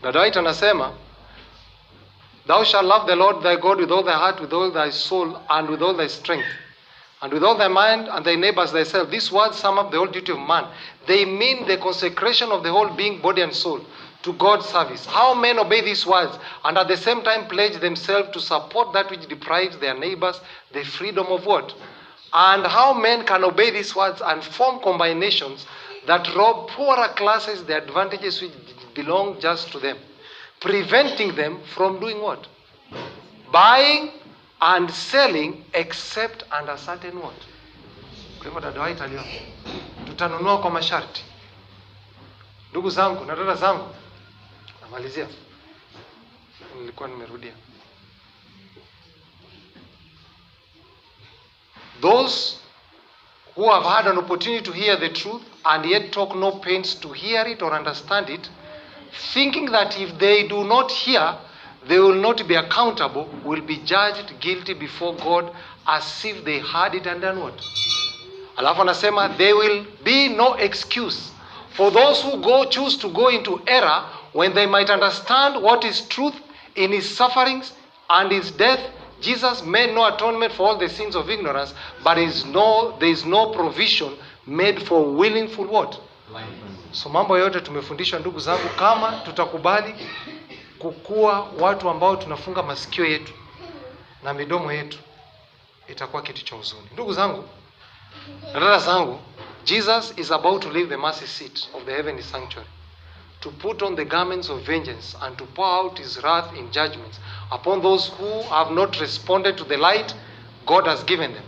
Dada White anasema, thou shalt love the Lord thy God with all thy heart, with all thy soul, and with all thy strength, and with all thy mind, and thy neighbor as thyself. These words sum up the whole duty of man. They mean the consecration of the whole being, body and soul to God's service. How men obey these words and at the same time pledge themselves to support that which deprives their neighbors the freedom of what? And how men can obey these words and form combinations that rob poorer classes the advantages which belong just to them, preventing them from doing what? Buying and selling except under certain what? Kwa hivyo dada White alio tutanunua kwa masharti. Ndugu zangu na dada zangu, namalizia. Nilikuwa nimerudia. Those who have had an opportunity to hear the truth and yet took no pains to hear it or understand it, thinking that if they do not hear, they will not be accountable, will be judged guilty before God as if they had it and done what? Alafu anasema, there will be no excuse for those who choose to go into error when they might understand what is truth in his sufferings and his death. Jesus made no atonement for all the sins of ignorance, but there is no provision made for willful what? So mambo yote tumefundishwa ndugu zangu, kama tutakubali kukua watu ambao tunafunga masikio yetu na midomo yetu, itakuwa kitu cha huzuni. Ndugu zangu, dada zangu, Jesus is about to leave the mercy seat of the heavenly sanctuary, to put on the garments of vengeance and to pour out his wrath in judgments upon those who have not responded to the light God has given them.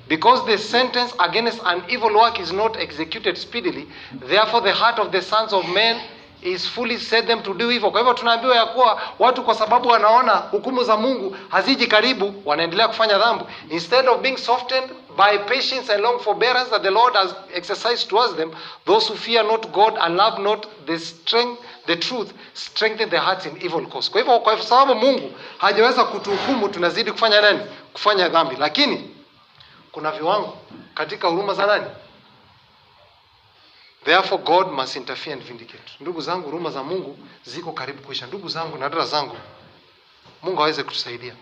Because the sentence against an evil work is not executed speedily, therefore the heart of the sons of men is fully set them to do evil. Kwa hivyo tunaambiwa ya kuwa watu kwa sababu wanaona hukumu za Mungu haziji karibu, wanaendelea kufanya dhambi. Instead of being softened by patience and long forbearance that the Lord has exercised towards them, those who fear not God and love not the truth strengthen their hearts in evil cause. Kwa hivyo kwa sababu Mungu hajaweza kutuhukumu, tunazidi kufanya nani? Kufanya dhambi. Lakini kuna viwango katika huruma za nani? Therefore God must interfere and vindicate. Ndugu zangu, huruma za Mungu ziko karibu kuisha. Ndugu zangu na dada zangu, Mungu aweze kutusaidia.